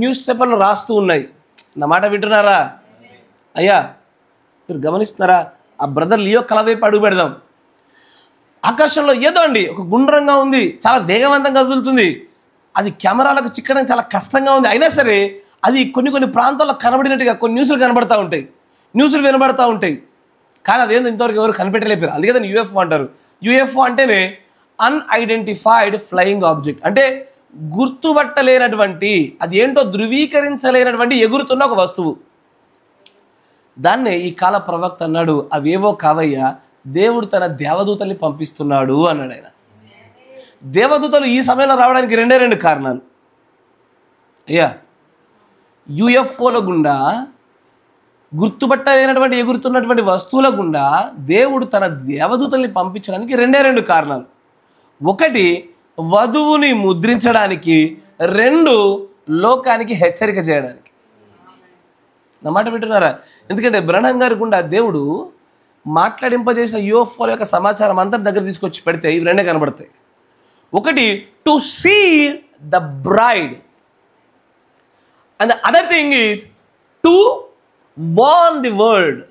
న్యూస్ పేపర్లు రాస్తూ ఉన్నాయి. నా మాట వింటున్నారా అయ్యా? మీరు గమనిస్తున్నారా? ఆ బ్రదర్ లియో కళ వైపు అడుగు పెడదాం. ఆకాశంలో ఏదో అండి ఒక గుండ్రంగా ఉంది, చాలా వేగవంతంగా కదులుతుంది. అది కెమెరాలకు చిక్కడం చాలా కష్టంగా ఉంది. అయినా సరే అది కొన్ని ప్రాంతాల్లో కనబడినట్టుగా కొన్ని న్యూస్లు కనబడతా ఉంటాయి, న్యూస్లు వినబడతా ఉంటాయి. కానీ అదేందో ఇంతవరకు ఎవరు కనిపెట్టలేపారు. అందుకే దాన్ని యుఎఫ్ఓ అంటారు. యుఎఫ్ఓ అంటేనే అన్ఐడెంటిఫైడ్ ఫ్లయింగ్ ఆబ్జెక్ట్, అంటే గుర్తుపట్టలేనటువంటి, అది ఏంటో ధృవీకరించలేనటువంటి ఎగురుతున్న ఒక వస్తువు. దాన్నే ఈ కాల ప్రవక్త అన్నాడు, అవేవో కావయ్యా, దేవుడు తన దేవదూతల్ని పంపిస్తున్నాడు అన్నాడు ఆయన. దేవదూతలు ఈ సమయంలో రావడానికి రెండు కారణాలు అయ్యా. యుఎఫ్ఓల గుండా, గుర్తుపట్టలేనటువంటి ఎగురుతున్నటువంటి వస్తువుల గుండా దేవుడు తన దేవదూతల్ని పంపించడానికి రెండు కారణాలు. ఒకటి వధువుని ముద్రించడానికి, రెండు లోకానికి హెచ్చరిక చేయడానికి. నా మాట వింటున్నారా? ఎందుకంటే బ్రహ్నం గారి గుండా దేవుడు మాట్లాడింపజేసిన యుఎఫ్ఓల యొక్క సమాచారం అంతా దగ్గర తీసుకొచ్చి పెడితే ఇవి రెండే కనబడతాయి. ఒకటి to see the bride and the other thing is to warn the world.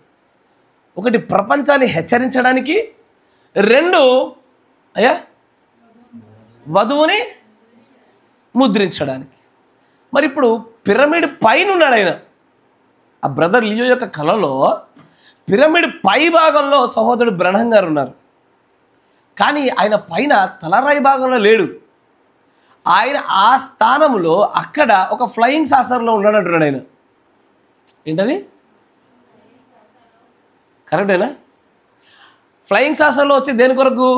ఒకటి ప్రపంచాన్ని హెచ్చరించడానికి, రెండు అయ్యా వధువుని ముద్రించడానికి. మరి ఇప్పుడు పిరమిడ్ పైన ఉన్నాడు ఆయన. ఆ బ్రదర్ లియో యొక్క కళలో పిరమిడ్ పై భాగంలో సహోదరుడు బ్రహ్నం గారు ఉన్నారు. కానీ ఆయన పైన తలరాయి భాగంలో లేడు. ఆయన ఆ స్థానంలో అక్కడ ఒక ఫ్లయింగ్ సాసర్లో ఉన్నాడంటున్నాడు ఆయన. ఏంటది? కరెక్టేనా? ఫ్లయింగ్ సాసర్లో వచ్చి దేని కొరకు?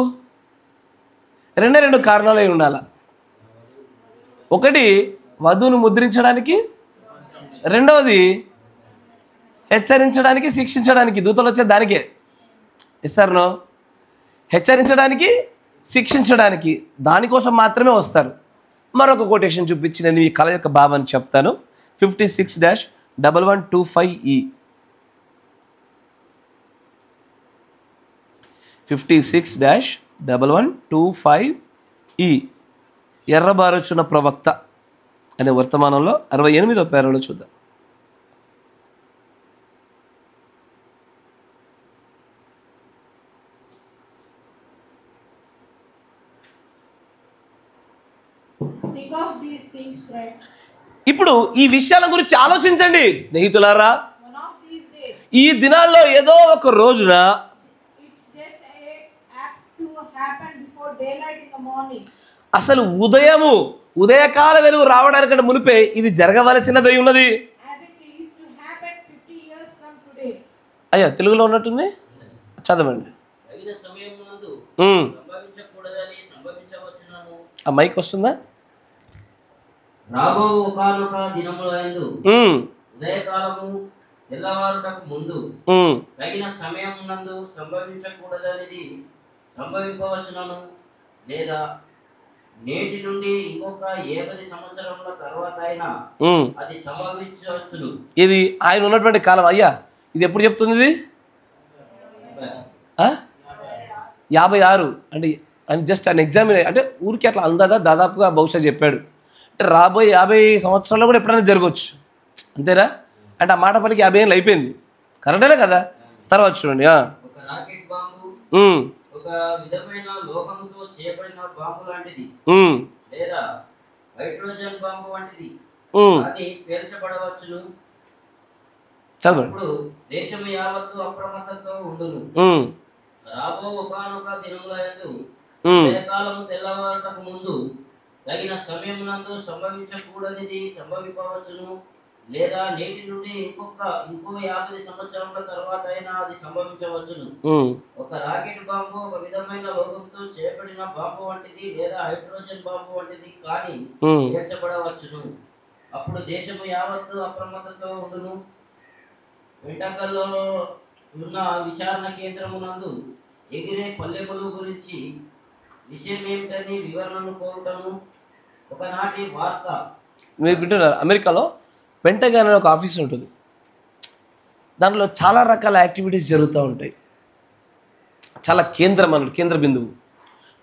రెండు కారణాలు అయి ఉండాలి. ఒకటి వధువును ముద్రించడానికి, రెండవది హెచ్చరించడానికి, శిక్షించడానికి. దూతలు వచ్చే దానికే. ఇస్తారనో? హెచ్చరించడానికి, శిక్షించడానికి, దానికోసం మాత్రమే వస్తారు. మరొక కొటేషన్ చూపించి నేను ఈ కళ యొక్క భావాన్ని చెప్తాను. 56-1125E 56-1125E ఎర్రబారుచున్న ప్రవక్త అనే వర్తమానంలో 68వ పేరాలో చూద్దాం. ఇప్పుడు ఈ విషయాల గురించి ఆలోచించండి స్నేహితులారా. ఈ దినాల్లో ఏదో ఒక రోజున అసలు ఉదయకాల వెలుగు రావడానికంటే మునిపే ఇది జరగవలసినదై ఉన్నది. అయ్యా తెలుగులో ఉన్నట్టుంది, చదవండి. ఆ మైక్ వస్తుందా? రాబో ఒకానొక దినములందు ఉదయకాలము తెల్లవారుటకు ముందు తగిన సమయం నందు సంభవించకూడదనేది సంభవింపవచ్చునను, లేదా నేటి నుండి ఇంకొక 70 సంవత్సరముల తర్వాత అయినా అది సంభవించవచ్చును. ఇది ఆయన ఉన్నటువంటి కాలం. అయ్యా ఇది ఎప్పుడు చెప్తుంది? ఇది 56 అంటే జస్ట్ ఆయన ఎగ్జామిన్ అంటే ఊరికి అట్లా అందాదా దాదాపుగా బహుశా చెప్పాడు. అంటే రాబోయే 50 సంవత్సరాల్లో కూడా ఎప్పుడైనా జరగవచ్చు, అంతేనా? అంటే ఆ మాట పలికి 50 ఏళ్ళు అయిపోయింది, కరెక్టేనా కదా? తర్వాత చూడండి, ఒక రాకెట్ బాంబు ఒక విధమైన లోహముతో చేయబడిన బాంబు లాంటిది, లేదా హైడ్రోజన్ బాంబు వంటిది అది పేల్చబడవచ్చును. ఇప్పుడు దేశము యావత్తు అప్రమత్తతో ఉండును. రాబో ఒకానొక దినములందు ఉదయకాలము తెల్లవారుటకు ముందు తగిన సమయం నందు సంభవించకూడనిది సంభవింపవచ్చును, లేదా నేటి నుండి ఇంకో 50 సంవత్సరముల తర్వాత అయినా అది సంభవించవచ్చును. ఒక రాకెట్ బాంబు ఒక విధమైన లోహంతో చేయబడిన బాంబు వంటిది, లేదా హైడ్రోజన్ బాంబు వంటిది కానీ పేల్చబడవచ్చును. అప్పుడు దేశము యావత్తు అప్రమత్తతో ఉండును. పెంటగల్లో ఉన్న విచారణ కేంద్రమునందు ఎగిరే పల్లెములు గురించి విషయం ఏమిటని వివరణను కోరటము. ఒకనాటి వార్త. మీరు వింటున్నారు, అమెరికాలో పెంటగాన్ అనే ఒక ఆఫీస్ ఉంటుంది. దాంట్లో చాలా రకాల యాక్టివిటీస్ జరుగుతూ ఉంటాయి. చాలా కేంద్ర బిందువు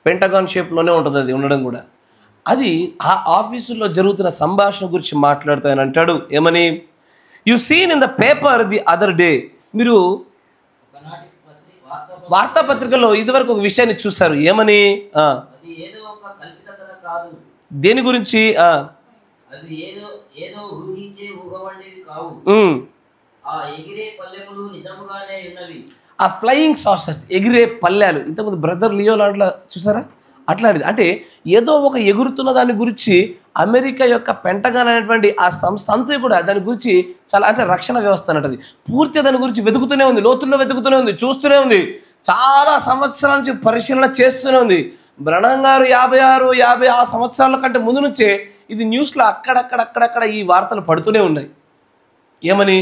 పెంటగాన్ షేప్లోనే ఉంటుంది అది ఉండడం కూడా. అది ఆ ఆఫీసులో జరుగుతున్న సంభాషణ గురించి మాట్లాడుతూ ఆయన అంటాడు, ఏమని? You seen in the paper the other day. మీరు వార్తాపత్రికలో ఇదివరకు ఒక విషయాన్ని చూశారు, ఏమని? దేని గురించి? ఆ ఫ్లయింగ్ సాసర్స్, ఎగిరే పల్లెలు. ఇంతకుముందు బ్రదర్ లియో లాంటి చూసారా అట్లాంటిది. అంటే ఏదో ఒక ఎగురుతున్న దాని గురించి అమెరికా యొక్క పెంటగాన్ అనేటువంటి ఆ సంస్థ అంతా కూడా దాని గురించి చాలా, అంటే రక్షణ వ్యవస్థ అన్నది పూర్తిగా దాని గురించి వెతుకుతూనే ఉంది, లోతుల్లో వెతుకుతూనే ఉంది, చూస్తూనే ఉంది, చాలా సంవత్సరాల నుంచి పరిశీలన చేస్తూనే ఉంది. బ్రహ్నం గారు 56 సంవత్సరాల కంటే ముందు నుంచే ఇది న్యూస్లో అక్కడక్కడ ఈ వార్తలు పడుతూనే ఉన్నాయి. ఏమని?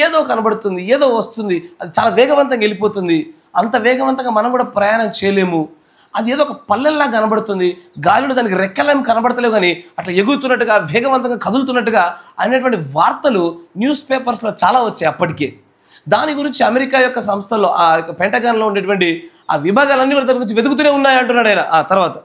ఏదో కనబడుతుంది, ఏదో వస్తుంది, అది చాలా వేగవంతంగా వెళ్ళిపోతుంది, అంత వేగవంతంగా మనం కూడా ప్రయాణం చేయలేము, అది ఏదో ఒక పల్లెల్లా కనబడుతుంది, గాలిలో దానికి రెక్కలేం కనబడతలేవు కానీ అట్లా ఎగురుతున్నట్టుగా వేగవంతంగా కదులుతున్నట్టుగా అనేటువంటి వార్తలు న్యూస్ పేపర్స్లో చాలా వచ్చాయి అప్పటికే. దాని గురించి అమెరికా యొక్క సంస్థల్లో ఆ యొక్క పెంటగాన్లో ఉండేటువంటి ఆ విభాగాలన్నీ కూడా దాని గురించి వెతుకుతూనే ఉన్నాయి అంటున్నాడు ఆయన. ఆ తర్వాత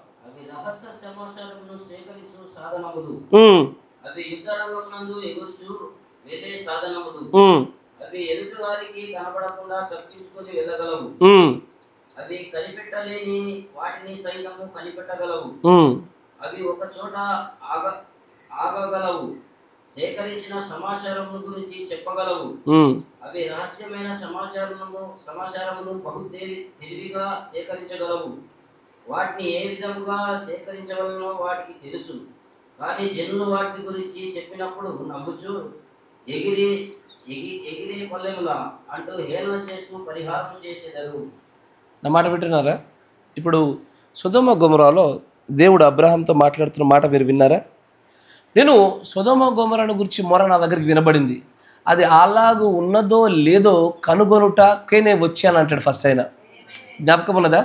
అవి కనిపెట్టలేని వాటిని సైతము కనిపెట్టగలవు. అవి ఒక చోట ఆగగలవు, సేకరించిన సమాచారము గురించి చెప్పగలవు. అవి రహస్యమైన సమాచారమును బహు తెలివిగా సేకరించగలవు. వాటిని ఏ విధముగా సేకరించగలనో వాటికి తెలుసు. కానీ జనులు వాటి గురించి చెప్పినప్పుడు నవ్వుచు ఎగిరే పల్లెములా అంటూ హేళన చేస్తూ పరిహారం చేసేదారు. నా మాట వింటున్నారా? ఇప్పుడు సొదొమ గొమొరాలో దేవుడు అబ్రహాంతో మాట్లాడుతున్న మాట మీరు విన్నారా? నేను సొదొమ గొమొరాను గురించి మొర నా దగ్గరికి వినబడింది, అది అలాగూ ఉన్నదో లేదో కనుగొనుటకే నేను వచ్చాను అంటాడు ఫస్ట్. ఆయన జ్ఞాపకం ఉన్నదా?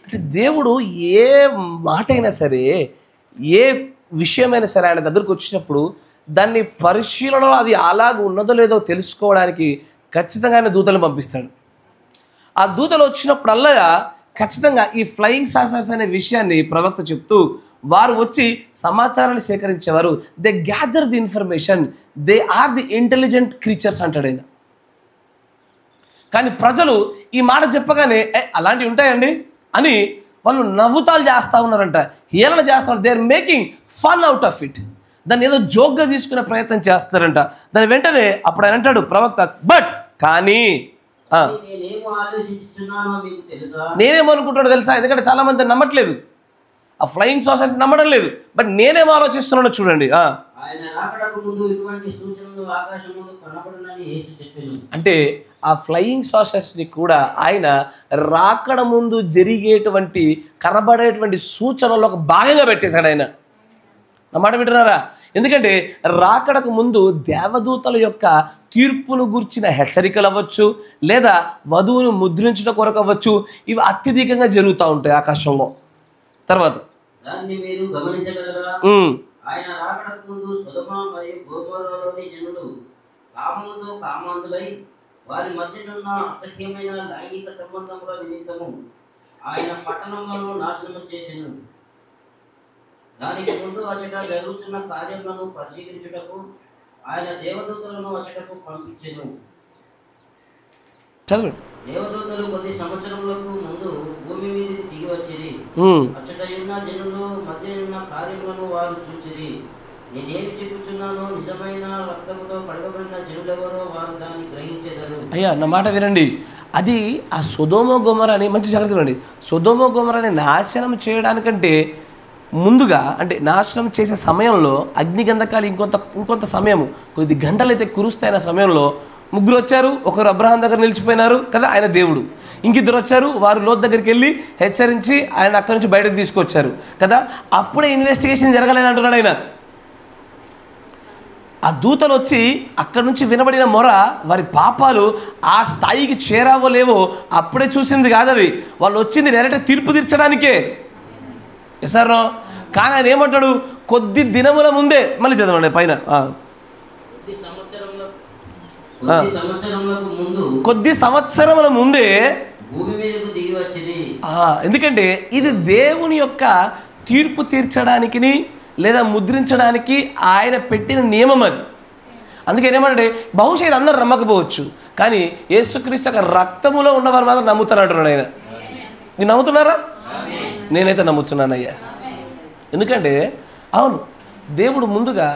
అంటే దేవుడు ఏ మాట అయినా సరే, ఏ విషయమైనా సరే ఆయన దగ్గరకు వచ్చినప్పుడు దాన్ని పరిశీలనలో అది అలాగూ ఉన్నదో లేదో తెలుసుకోవడానికి ఖచ్చితంగా ఆయన దూతలు పంపిస్తాడు. ఆ దూతలు వచ్చినప్పుడల్లా ఖచ్చితంగా ఈ ఫ్లయింగ్ సాసర్స్ అనే విషయాన్ని ప్రవక్త చెప్తూ వారు వచ్చి సమాచారాన్ని సేకరించేవారు. They gather the information, they are the intelligent creatures అంటాడు ఆయన. కానీ ప్రజలు ఈ మాట చెప్పగానే అలాంటివి ఉంటాయండి అని వాళ్ళు నవ్వుతాలు చేస్తూ ఉన్నారంట, హేళన చేస్తున్నారు. They are making fun out of it. దాన్ని ఏదో జోక్గా తీసుకునే ప్రయత్నం చేస్తారంట. దాని వెంటనే అప్పుడు ఆయన అంటాడు ప్రవక్త, బట్ కానీ నేనేమనుకుంటున్నాడో తెలుసా? ఎందుకంటే చాలా మంది నమ్మట్లేదు. ఆ ఫ్లయింగ్ సాసర్స్ నమ్మడం లేదు. బట్ నేనేం ఆలోచిస్తున్నానో చూడండి. ఆయన రాకడకు ముందు ఇటువంటి సూచనలు ఆకాశములో కనబడునని యేసు చెప్పెను. అంటే ఆ ఫ్లయింగ్ సాసర్స్ని కూడా ఆయన రాకడ ముందు జరిగేటువంటి కనబడేటువంటి సూచనలు ఒక భాగంగా పెట్టేశాడు ఆయన. నా మాట వింటున్నారా? ఎందుకంటే రాకడకు ముందు దేవదూతల యొక్క తీర్పును గూర్చిన హెచ్చరికలు అవ్వచ్చు, లేదా వధువును ముద్రించడం కొరకు అవ్వచ్చు, ఇవి అత్యధికంగా జరుగుతూ ఉంటాయి ఆకాశంలో. తర్వాత దాన్ని మీరు గమనించగలరా? ఆయన రాకడకు ముందు సొదొమ మరియు గొమొర్రాలోని జనులు కామముతో కామాంధులై వారి మధ్యనున్న అసహ్యమైన లైంగిక సంబంధముల నిమిత్తము ఆయన పట్టణములను నాశనము చేసెను. దానికి ముందు అచట జరుగుతున్న కార్యములను పరిశీలించుటకు ఆయన దేవదూతలను అచటకు పంపించెను. చదవండి. దేవదూతలు కొద్ది సంవత్సరములకు ముందు భూమి మీదకి దిగి వచ్చిరి. అచ్చటయున్న జనులు మధ్యనున్న కార్యములను వారు చూచిరి. నేనేమి చెప్పుచున్నానో నిజమైన రక్తముతో కడగబడిన జనులెవరో వారు దాన్ని గ్రహించెదరు. అయ్యా నా మాట వినండి. అది ఆ సొదొమ గొమొర్రాని మంచి జాగ్రత్తగా వినండి. సొదొమ గొమొర్రాని నాశనం చేయడానికంటే ముందుగా, అంటే నాశనం చేసే సమయంలో అగ్నిగంధకాలు ఇంకొంత సమయము, కొద్ది గంటలు అయితే కురుస్తాయన్న సమయంలో ముగ్గురు వచ్చారు. ఒకరు అబ్రహాం దగ్గర నిలిచిపోయినారు కదా, ఆయన దేవుడు. ఇంకిద్దరు వచ్చారు, వారు లోతు దగ్గరికి వెళ్ళి హెచ్చరించి ఆయన అక్కడి నుంచి బయటకు తీసుకొచ్చారు కదా. అప్పుడే ఇన్వెస్టిగేషన్ జరగలేదు అంటున్నాడు ఆయన. ఆ దూతలు వచ్చి అక్కడి నుంచి వినబడిన మొర, వారి పాపాలు ఆ స్థాయికి చేరావో లేవో అప్పుడే చూసింది కాదు. అది వాళ్ళు వచ్చింది డైరెక్ట్ తీర్పు తీర్చడానికే. ఎసారో కానీ ఆయన ఏమంటాడు? కొద్ది దినముల ముందే, మళ్ళీ చదవండి పైన, కొద్ది సంవత్సరముల ముందే భూమి మీదకు దిగి వచ్చింది. ఎందుకంటే ఇది దేవుని యొక్క తీర్పు తీర్చడానికి లేదా ముద్రించడానికి ఆయన పెట్టిన నియమం అది. అందుకని ఏమంటే బహుశా ఇది అందరూ నమ్మకపోవచ్చు, కానీ యేసుక్రీస్తు యొక్క రక్తములో ఉన్నవారు మాత్రం నమ్ముతానంటున్నాడు ఆయన. మీరు నమ్ముతున్నారా? నేనైతే నమ్ముతున్నానయ్యా. ఎందుకంటే అవును, దేవుడు ముందుగా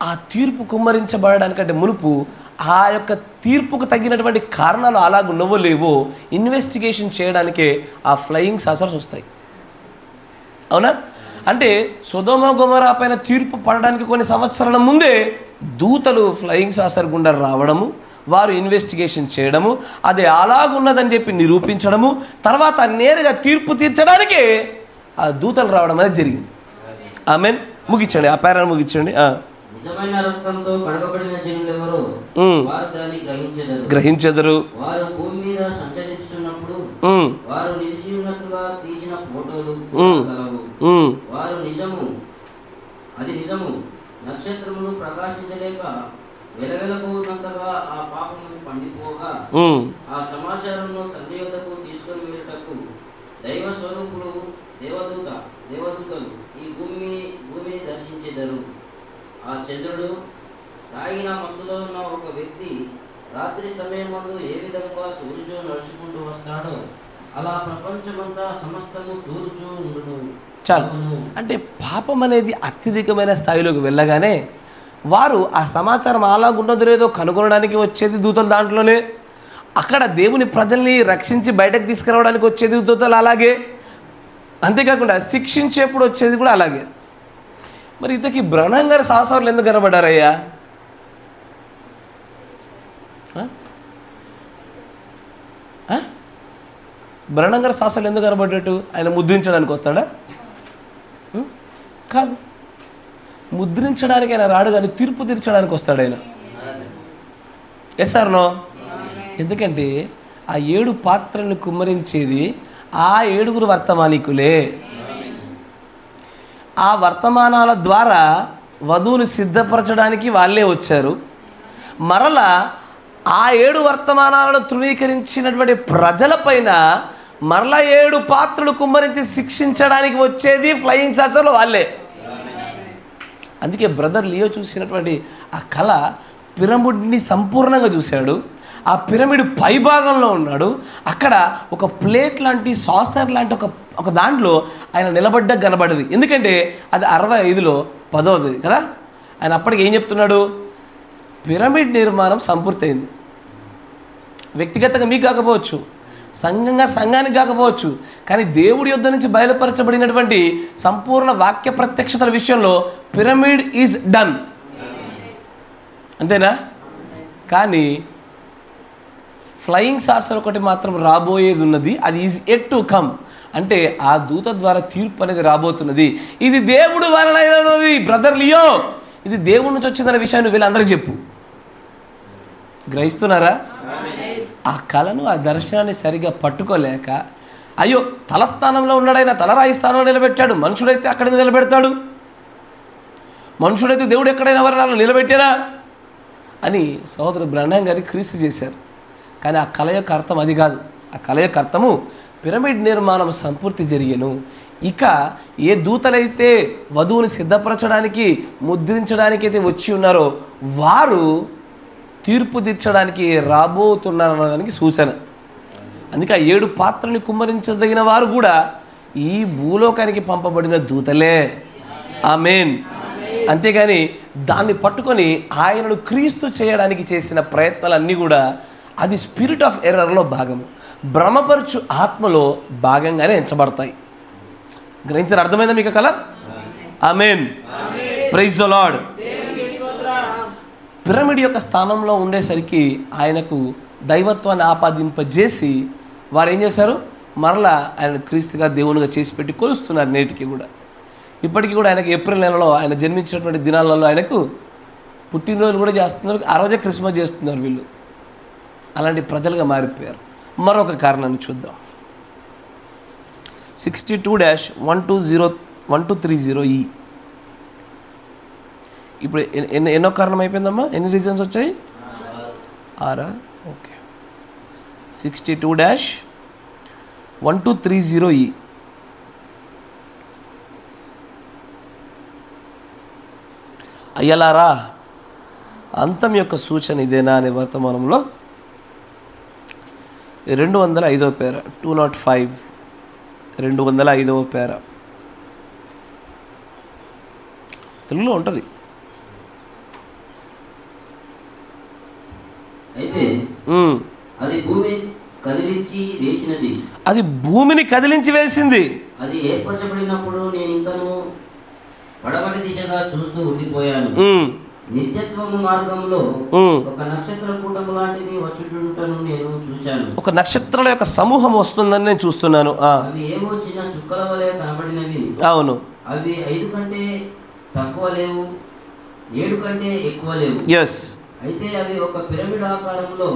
ఆ తీర్పు కుమ్మరించబడడానికంటే మునుపు ఆ యొక్క తీర్పుకు తగినటువంటి కారణాలు అలాగున్నవో లేవో ఇన్వెస్టిగేషన్ చేయడానికే ఆ ఫ్లయింగ్ సాసర్స్ వస్తాయి. అవునా? అంటే సొదొమ గొమొర్రా పైన తీర్పు పడడానికి కొన్ని సంవత్సరాల ముందే దూతలు ఫ్లయింగ్ సాసర్ గుండా రావడము, వారు ఇన్వెస్టిగేషన్ చేయడము, అది అలాగున్నదని చెప్పి నిరూపించడము, తర్వాత నేరుగా తీర్పు తీర్చడానికే ఆ దూతలు రావడం అనేది జరిగింది. ఆమేన్. ముగించండి, ఆ పేరాను ముగించండి. నిజమైన రక్తంతో కడగబడిన జనులెవరో వారు దాన్ని గ్రహించెదరు. వారు భూమి మీద సంచరించుచున్నప్పుడు వారు నిలిచి ఉన్నట్టుగా తీసిన ఫోటోలు కలవు. వారు అది నిజము. నక్షత్రములు ప్రకాశించలేక వెలవెలపోనంతగా ఆ పాపము పండిపోగా ఆ సమాచారమును తండ్రి యొద్దకు తీసుకొని వెళ్ళటకు దైవ స్వరూపులు దేవదూతలు ఈ భూమిని దర్శించెదరు. ఆ చంద్రుడు తాగిన మందులో ఉన్న ఒక వ్యక్తి రాత్రి సమయం మందు ఏ విధంగా తూరుచూ నడుచుకుంటూ వస్తాడో అలా ప్రపంచమంతా సమస్తము తూరుచూ ఉండును. చాలు. అంటే పాపం అనేది అత్యధికమైన స్థాయిలోకి వెళ్ళగానే వారు ఆ సమాచారం అలాగున్నదో లేదో కనుగొనడానికి వచ్చేది దూతలు దాంట్లోనే. అక్కడ దేవుని ప్రజల్ని రక్షించి బయటకు తీసుకురావడానికి వచ్చేది దూతలు అలాగే. అంతేకాకుండా శిక్షించేప్పుడు వచ్చేది కూడా అలాగే. మరి ఇంతకీ బ్రహ్నం గారి సాసర్లు ఎందుకు కనబడ్డారయ్యా? బ్రహ్నం గారి సాసర్లు ఎందుకు కనబడ్డట్టు? ఆయన ముద్రించడానికి వస్తాడా? కాదు, ముద్రించడానికి ఆయన రాడు, కానీ తీర్పు తీర్చడానికి వస్తాడు ఆయన. Yes or no? ఎందుకంటే ఆ 7 పాత్రలను కుమ్మరించేది ఆ 7 వర్తమానికులే. ఆ వర్తమానాల ద్వారా వధువును సిద్ధపరచడానికి వాళ్ళే వచ్చారు. మరలా ఆ 7 వర్తమానాలను తృణీకరించినటువంటి ప్రజలపైన మరలా 7 పాత్రలు కుమ్మరించి శిక్షించడానికి వచ్చేది ఫ్లయింగ్ సాసర్లు వాళ్ళే. అందుకే బ్రదర్ లియో చూసినటువంటి ఆ కళ పిరమిడ్ని సంపూర్ణంగా చూశాడు. ఆ పిరమిడ్ పైభాగంలో ఉన్నాడు. అక్కడ ఒక ప్లేట్ లాంటి సాసర్ లాంటి ఒక దాంట్లో ఆయన నిలబడ్డ కనబడది. ఎందుకంటే అది 65లో 10వది కదా. ఆయన అప్పటికి ఏం చెప్తున్నాడు? పిరమిడ్ నిర్మాణం సంపూర్తయింది. వ్యక్తిగతంగా మీకు కాకపోవచ్చు, సంఘంగా సంఘానికి కాకపోవచ్చు, కానీ దేవుడి యొద్ద నుంచి బయలుపరచబడినటువంటి సంపూర్ణ వాక్య ప్రత్యక్షతల విషయంలో పిరమిడ్ ఈజ్ డన్. అంతేనా? కానీ ఫ్లయింగ్ సాసర్ ఒకటి మాత్రం రాబోయేది ఉన్నది. అది ఈజ్ ఎట్ టు కమ్. అంటే ఆ దూత ద్వారా తీర్పు అనేది రాబోతున్నది. ఇది దేవుడు వలనైనది. బ్రదర్ లియో, ఇది దేవుడి నుంచి వచ్చిందన్న విషయాన్ని వీళ్ళందరికీ చెప్పు. గ్రహిస్తున్నారా? ఆ కళను, ఆ దర్శనాన్ని సరిగా పట్టుకోలేక, అయ్యో తలస్థానంలో ఉన్నాడైనా తలరాయి స్థానంలో నిలబెట్టాడు, మనుషుడైతే అక్కడ నిలబెడతాడు, మనుషుడైతే దేవుడు ఎక్కడైనా ఎవరైనా నిలబెట్టారా అని సహోదరు బ్రహ్నం గారికి క్రీస్తు చేశారు. కానీ ఆ కళ యొక్క అర్థం అది కాదు. ఆ కళ యొక్క అర్థము పిరమిడ్ నిర్మాణం సంపూర్తి జరిగేను. ఇక ఏ దూతలైతే వధువుని సిద్ధపరచడానికి, ముద్రించడానికి అయితే వచ్చి ఉన్నారో వారు తీర్పు తీర్చడానికి రాబోతున్నారనడానికి సూచన. అందుకే ఆ 7 పాత్రని కుమ్మరించదగిన వారు కూడా ఈ భూలోకానికి పంపబడిన దూతలే. ఆమేన్. అంతేగాని దాన్ని పట్టుకొని ఆయనను క్రీస్తు చేయడానికి చేసిన ప్రయత్నాలన్నీ కూడా అది స్పిరిట్ ఆఫ్ ఎర్రర్లో భాగము, భ్రమపరచు ఆత్మలో భాగంగానే ఎంచబడతాయి. గ్రహించారు? అర్థమైందా మీకు కల? ఆమేన్. Praise the Lord. పిరమిడ్ యొక్క స్థానంలో ఉండేసరికి ఆయనకు దైవత్వాన్ని ఆపాదింపజేసి వారు ఏం చేశారు? మరలా ఆయన క్రీస్తుగా దేవునిగా చేసి పెట్టి కొలుస్తున్నారు నేటికి కూడా. ఇప్పటికీ కూడా ఆయనకు ఏప్రిల్ నెలలో ఆయన జన్మించినటువంటి దినాలలో ఆయనకు పుట్టినరోజు కూడా చేస్తున్నారు. ఆ రోజే క్రిస్మస్ చేస్తున్నారు వీళ్ళు. అలాంటి ప్రజలుగా మారిపోయారు. మరొక కారణాన్ని చూద్దాం. 62-120-1230E. ఇప్పుడు ఎన్నో కారణం అయిపోయిందమ్మా? ఎన్ని రీజన్స్ వచ్చాయి? 6. ఓకే. 62-1230E. అయ్యలారా, అంతం యొక్క సూచన ఇదేనా అనే వర్తమానంలో 205వ పేర, 205, 205వ పేర తెలుగులో ఉంటుంది. అయితే అది భూమిని కదిలించి వేసినది. అది భూమిని కదిలించి వేసింది. అది ఏర్పరచబడినప్పుడు నేను ఇంకను పడమటి దిశగా చూస్తూ ఉండిపోయాను. నిత్యత్వము మార్గంలో ఒక నక్షత్ర కూటము లాంటిది వచ్చుచుంటను నేను చూశాను. ఒక నక్షత్రాల యొక్క సమూహం వస్తుందని నేను చూస్తున్నాను. అవి ఏవో చిన్న చుక్కల వలె కనబడినవి. అవును. అవి 5 కంటే తక్కువ లేవు, 7 కంటే ఎక్కువ లేవు. ఎస్. అయితే అవి ఒక పిరమిడ్ ఆకారంలో,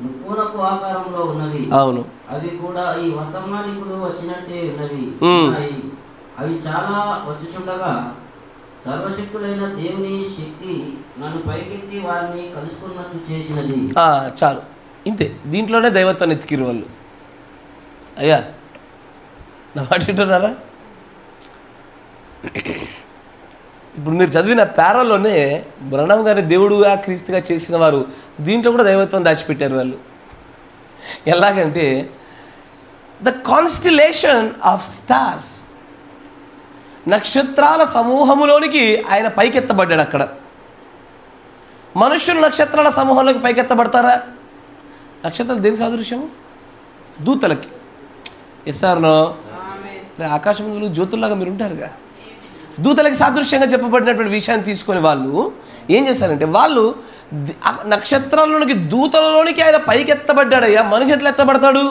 ముక్కోణపు ఆకారంలో ఉన్నవి. అవును. అవి కూడా ఈ వర్తమానికుడు వచ్చినట్టే ఉన్నవి. అవి చాలా వచ్చుచుండగా సర్వశక్తుడైన దేవుని శక్తి నన్ను పైకెత్తి వారిని కలుసుకున్నట్టు చేసినది. చాలు, ఇంతే. దీంట్లోనే దైవత్వాన్ని ఎత్తికిరు వాళ్ళు. అయ్యా, నా మాట వింటున్నారా? ఇప్పుడు మీరు చదివిన పేరాలోనే బ్రహ్నం గారి దేవుడుగా క్రీస్తుగా చేసిన వారు దీంట్లో కూడా దైవత్వం దాచిపెట్టారు వాళ్ళు. ఎలాగంటే ద కాన్స్టిలేషన్ ఆఫ్ స్టార్స్, నక్షత్రాల సమూహములోనికి ఆయన పైకెత్తబడ్డాడు. అక్కడ మనుష్యులు నక్షత్రాల సమూహంలోకి పైకెత్తబడతారా? నక్షత్రాలు దేనికి సాదృశ్యము? దూతలకి. ఎస్ఆర్నో? ఆకాశంలో జ్యోతుల్లాగా మీరు ఉంటారుగా. దూతలకి సాదృశ్యంగా చెప్పబడినటువంటి విషయాన్ని తీసుకొని వాళ్ళు ఏం చేశారంటే, వాళ్ళు నక్షత్రాలలోనికి, దూతలలోనికి ఆయన పైకెత్తబడ్డాడయ్యా. మనిషి ఎట్లా ఎత్తబడతాడు?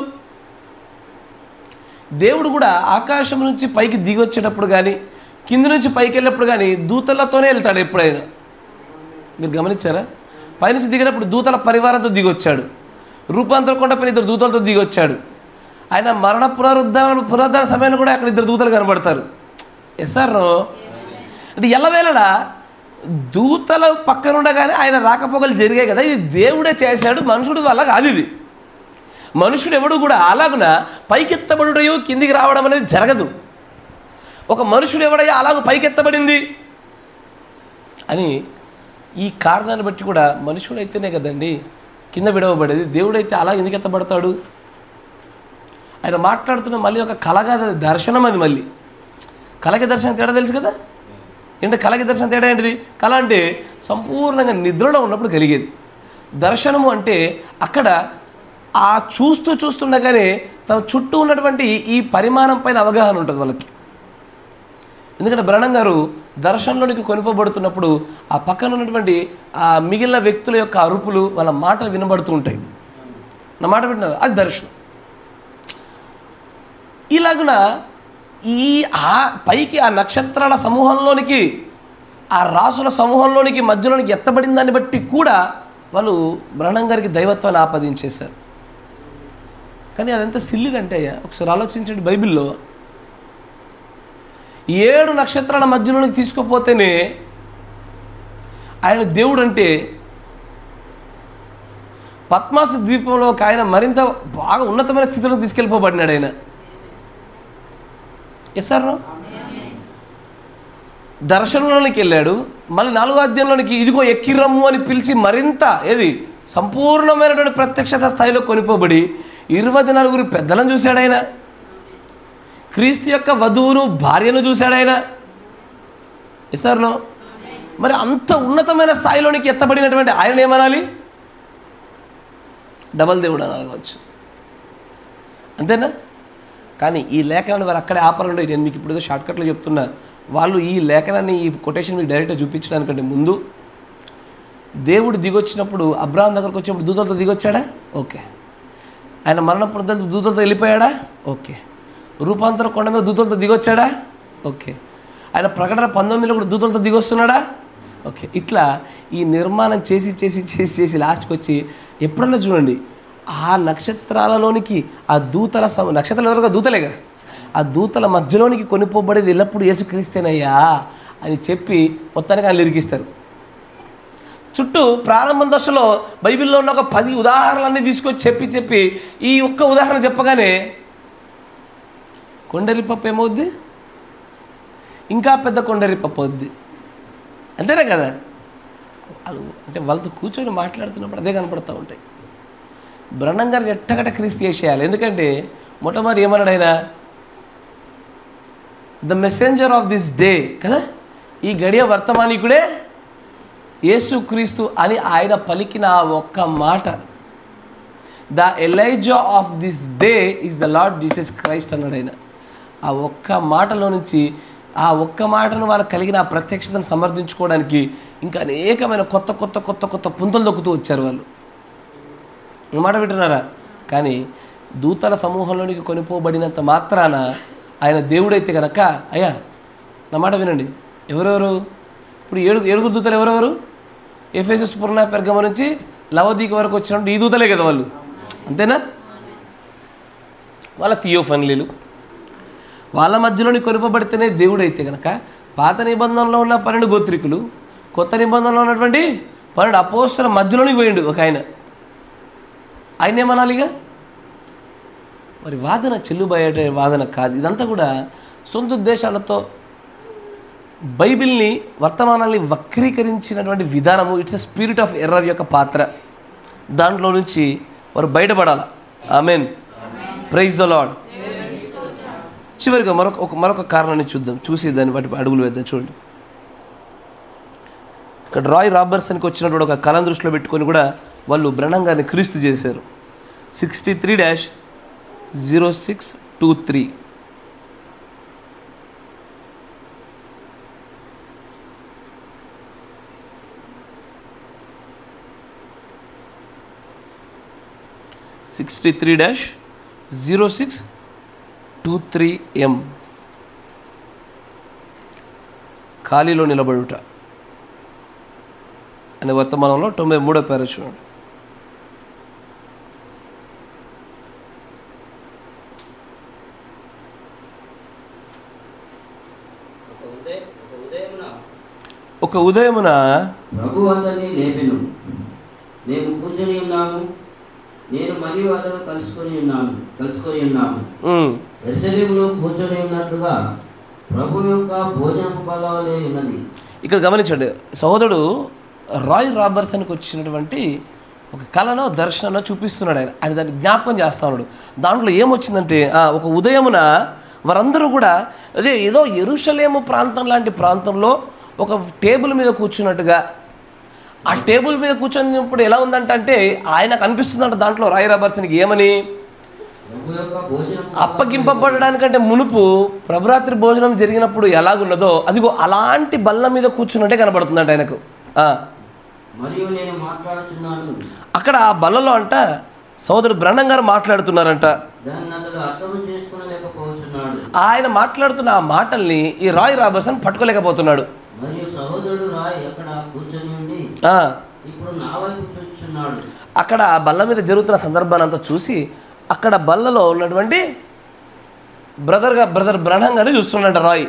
దేవుడు కూడా ఆకాశం నుంచి పైకి దిగి వచ్చేటప్పుడు కానీ, కింది నుంచి పైకి వెళ్ళినప్పుడు కానీ దూతలతోనే వెళ్తాడు ఎప్పుడైనా. మీరు గమనించారా? పైనుంచి దిగేటప్పుడు దూతల పరివారంతో దిగొచ్చాడు. రూపాంతర కొండపైన 2 దూతలతో దిగొచ్చాడు. ఆయన మరణ పునరుద్ధాన సమయంలో కూడా అక్కడ 2 దూతలు కనబడతారు. ఎస్ఆర్ అంటే ఎల్లవేళలా దూతల పక్కన ఉండగానే ఆయన రాకపోకలు జరిగాయి కదా. ఇది దేవుడే చేశాడు, మనుషుడు వల్ల కాదు. ఇది మనుషుడు ఎవడు కూడా అలాగున పైకెత్తబడుయో కిందికి రావడం అనేది జరగదు. ఒక మనుషుడు ఎవడయ్యా అలాగూ పైకెత్తబడింది అని ఈ కారణాన్ని బట్టి కూడా మనుషుడైతేనే కదండి కింద విడవబడేది. దేవుడైతే అలా ఎందుకు ఎత్తబడతాడు? ఆయన మాట్లాడుతున్న మళ్ళీ ఒక కలగా దర్శనం. అది మళ్ళీ కలకి దర్శనం తేడా తెలుసు కదా. ఏంటంటే కలకి దర్శనం తేడా ఏంటిది? కళ అంటే సంపూర్ణంగా నిద్రలో ఉన్నప్పుడు కలిగేది. దర్శనము అంటే అక్కడ ఆ చూస్తుండగానే తన చుట్టూ ఉన్నటువంటి ఈ పరిమాణం పైన అవగాహన ఉంటుంది వాళ్ళకి. ఎందుకంటే బ్రహ్నం గారు దర్శనంలోనికి కొనిపోబడుతున్నప్పుడు ఆ పక్కన ఉన్నటువంటి ఆ మిగిలిన వ్యక్తుల యొక్క అరుపులు, వాళ్ళ మాటలు వినబడుతూ ఉంటాయి. నా మాట వింటున్నారు, అది దర్శనం. ఇలాగున ఆ పైకి ఆ నక్షత్రాల సమూహంలోనికి, ఆ రాసుల సమూహంలోనికి మధ్యలోనికి ఎత్తబడిన దాన్ని బట్టి కూడా వాళ్ళు బ్రహ్నం గారికి దైవత్వాన్ని ఆపాదించేశారు. కానీ అదంతా సిల్లిదంటే ఒకసారి ఆలోచించండి. బైబిల్లో 7 నక్షత్రాల మధ్యలోనికి తీసుకుపోతేనే ఆయన దేవుడు అంటే, పద్మాసు ద్వీపంలో ఒక ఆయన మరింత బాగా ఉన్నతమైన స్థితిలో తీసుకెళ్ళిపోబడినాడు ఆయన. ఎస్ సార్, దర్శనంలోనికి వెళ్ళాడు. మళ్ళీ 4వ అధ్యాయంలోనికి ఇదిగో ఎక్కిరమ్ము అని పిలిచి మరింత సంపూర్ణమైనటువంటి ప్రత్యక్షత స్థాయిలో కొనిపోబడి 24 పెద్దలను చూశాడు ఆయన. క్రీస్తు యొక్క వధువును, భార్యను చూశాడు ఆయన. ఎస్ సార్, మరి అంత ఉన్నతమైన స్థాయిలోనికి ఎత్తబడినటువంటి ఆయన ఏమనాలి? డబల్ దేవుడు అనాలి కావచ్చు, అంతేనా? కానీ ఈ లేఖనాన్ని వారు అక్కడే ఆపరండి. నేను మీకు ఇప్పుడు ఏదో షార్ట్కట్లో చెప్తున్నా. వాళ్ళు ఈ లేఖనాన్ని, ఈ కొటేషన్ మీకు డైరెక్ట్గా చూపించడానికంటే ముందు దేవుడు దిగొచ్చినప్పుడు, అబ్రాహాం దగ్గరకు వచ్చినప్పుడు దూతలతో దిగొచ్చాడా? ఓకే. ఆయన మరణప్పుడు దూతలతో వెళ్ళిపోయాడా? ఓకే. రూపాంతర కొండ మీద దూతలతో దిగొచ్చాడా? ఓకే. ఆయన ప్రకటన 19లో కూడా దూతలతో దిగొస్తున్నాడా? ఓకే. ఇట్లా ఈ నిర్మాణం చేసి చేసి చేసి చేసి లాస్ట్కి వచ్చి ఎప్పుడన్నా చూడండి, ఆ నక్షత్రాలలోనికి ఆ దూతల నక్షత్రాలు ఎవరుగా దూతలేగా, ఆ దూతల మధ్యలోనికి కొనిపోబడేది ఎల్లప్పుడూ యేసుక్రీస్తేనయ్యా అని చెప్పి మొత్తానికి ఆయన ఇరికిస్తారు. చుట్టూ ప్రారంభం దశలో బైబిల్లో ఉన్న ఒక 10 ఉదాహరణలన్నీ తీసుకొచ్చి చెప్పి ఈ ఒక్క ఉదాహరణ చెప్పగానే కొండరిపప్పు ఏమవుద్ది? ఇంకా పెద్ద కొండరిపప్పు అవుద్ది. అంతేనా కదా? వాళ్ళు అంటే వాళ్ళతో కూర్చొని మాట్లాడుతున్నప్పుడు అదే కనపడుతూ ఉంటాయి. బ్రహ్నం గారిని ఎట్టగట్ట క్రీస్తు చేసేయాలి. ఎందుకంటే మొట్టమొదటి ఏమన్నాడు ఆయన? The messenger of this day కదా, ఈ గడియ వర్తమానికుడే యేసుక్రీస్తు అని ఆయన పలికిన ఆ ఒక్క మాట, the Elijah of this day is the lord Jesus Christ అన్నాడు ఆయన. ఆ ఒక్క మాటలో నుంచి, ఆ ఒక్క మాటను వాళ్ళకి కలిగిన ఆ ప్రత్యక్షతను సమర్థించుకోవడానికి ఇంకా అనేకమైన కొత్త కొత్త కొత్త కొత్త పుంతలు దొక్కుతూ వచ్చారు వాళ్ళు. మాట వింటున్నారా? కానీ దూతల సమూహంలోనికి కొనిపోబడినంత మాత్రాన ఆయన దేవుడైతే కనుక, అయ్యా నా మాట వినండి, ఎవరెవరు ఇప్పుడు 7 దూతలు ఎవరెవరు? ఎఫెసస్, స్ముర్ణ, పెర్గమ నుంచి లవదీక వరకు వచ్చినప్పుడు ఈ దూతలే కదా వాళ్ళు, అంతేనా? వాళ్ళ థియోఫనీలు, వాళ్ళ మధ్యలోని కొనిపబడితేనే దేవుడైతే కనుక పాత నిబంధనలో ఉన్న 12 గోత్రికులు, కొత్త నిబంధనలో ఉన్నటువంటి 12 అపోస్తల మధ్యలోని పోయిండు ఒక ఆయన. ఆయన ఏమనాలిగా? మరి వాదన చెల్లుబయ్యే వాదన కాదు. ఇదంతా కూడా సొంత ఉద్దేశాలతో బైబిల్ని, వర్తమానాన్ని వక్రీకరించినటువంటి విధానము. It's a spirit of error యొక్క పాత్ర. దాంట్లో నుంచి వారు బయటపడాలి. Amen, praise the Lord. చివరిగా మరొక కారణాన్ని చూసి దాన్ని బట్టి అడుగులు వేద్దాం. చూడండి, ఇక్కడ రాయ్ రాబర్సన్కి వచ్చినటువంటి ఒక కళను దృష్టిలో పెట్టుకొని కూడా వాళ్ళు బ్రహ్నం గారిని క్రీస్తు చేశారు. 63-0623 63-0623M ఖాళీలో నిలబడుట అనే వర్తమానంలో 93వ పేర చూడండి. ఒక ఉదయమున ప్రభు అతన్ని లేపెను, మేము కూర్చొని ఉన్నాము, నేను మరియు అతను కలుసుకొని ఉన్నాము. యెరూషలేములో కూర్చొని ఉన్నట్లుగా ప్రభు యొక్క భోజనపు బల్లవలే ఉన్నది. ఇక్కడ గమనించండి, సహోదరుడు రాయ్ రాబర్సన్కి వచ్చినటువంటి ఒక కళను, దర్శనంలో చూపిస్తున్నాడు ఆయన దాన్ని జ్ఞాపకం చేస్తా ఉన్నాడు. దాంట్లో ఏమొచ్చిందంటే, ఒక ఉదయమున వారందరూ కూడా ఏదో యెరూషలేము ప్రాంతం లాంటి ప్రాంతంలో ఒక టేబుల్ మీద కూర్చున్నట్టుగా, ఆ టేబుల్ మీద కూర్చొనిప్పుడు ఎలా ఉందంటే ఆయనకు అనిపిస్తుందంట దాంట్లో రాయి రాబర్ట్సన్కి ఏమని, ప్రభు యొక్క భోజనం అప్పగింపబడడానికంటే మునుపు ప్రభురాత్రి భోజనం జరిగినప్పుడు ఎలాగున్నదో అదిగో అలాంటి బల్ల మీద కూర్చున్నట్టే కనబడుతుందంట ఆయనకు. మరియు నేను మాట్లాడుచున్నాను, అక్కడ ఆ బల్లలో అంట సోదరుడు బ్రహ్నం గారు మాట్లాడుతున్నారంట. దాన్ని అతడు అర్థం చేసుకునలేకపోతున్నాడు. ఆయన మాట్లాడుతున్న ఆ మాటల్ని ఈ రాయ్ రాబర్ట్సన్ పట్టుకోలేకపోతున్నాడు. మరియు సహోదరుడు రాయ్ అక్కడ కూర్చొని ఉండి ఇప్పుడు నా వైపు చూస్తున్నాడు. అక్కడ ఆ బల్ల మీద జరుగుతున్న సందర్భాన్ని అంతా చూసి అక్కడ బల్లలో ఉన్నటువంటి బ్రదర్ బ్రహ్నం గారు చూస్తున్నాడంట రాయ్.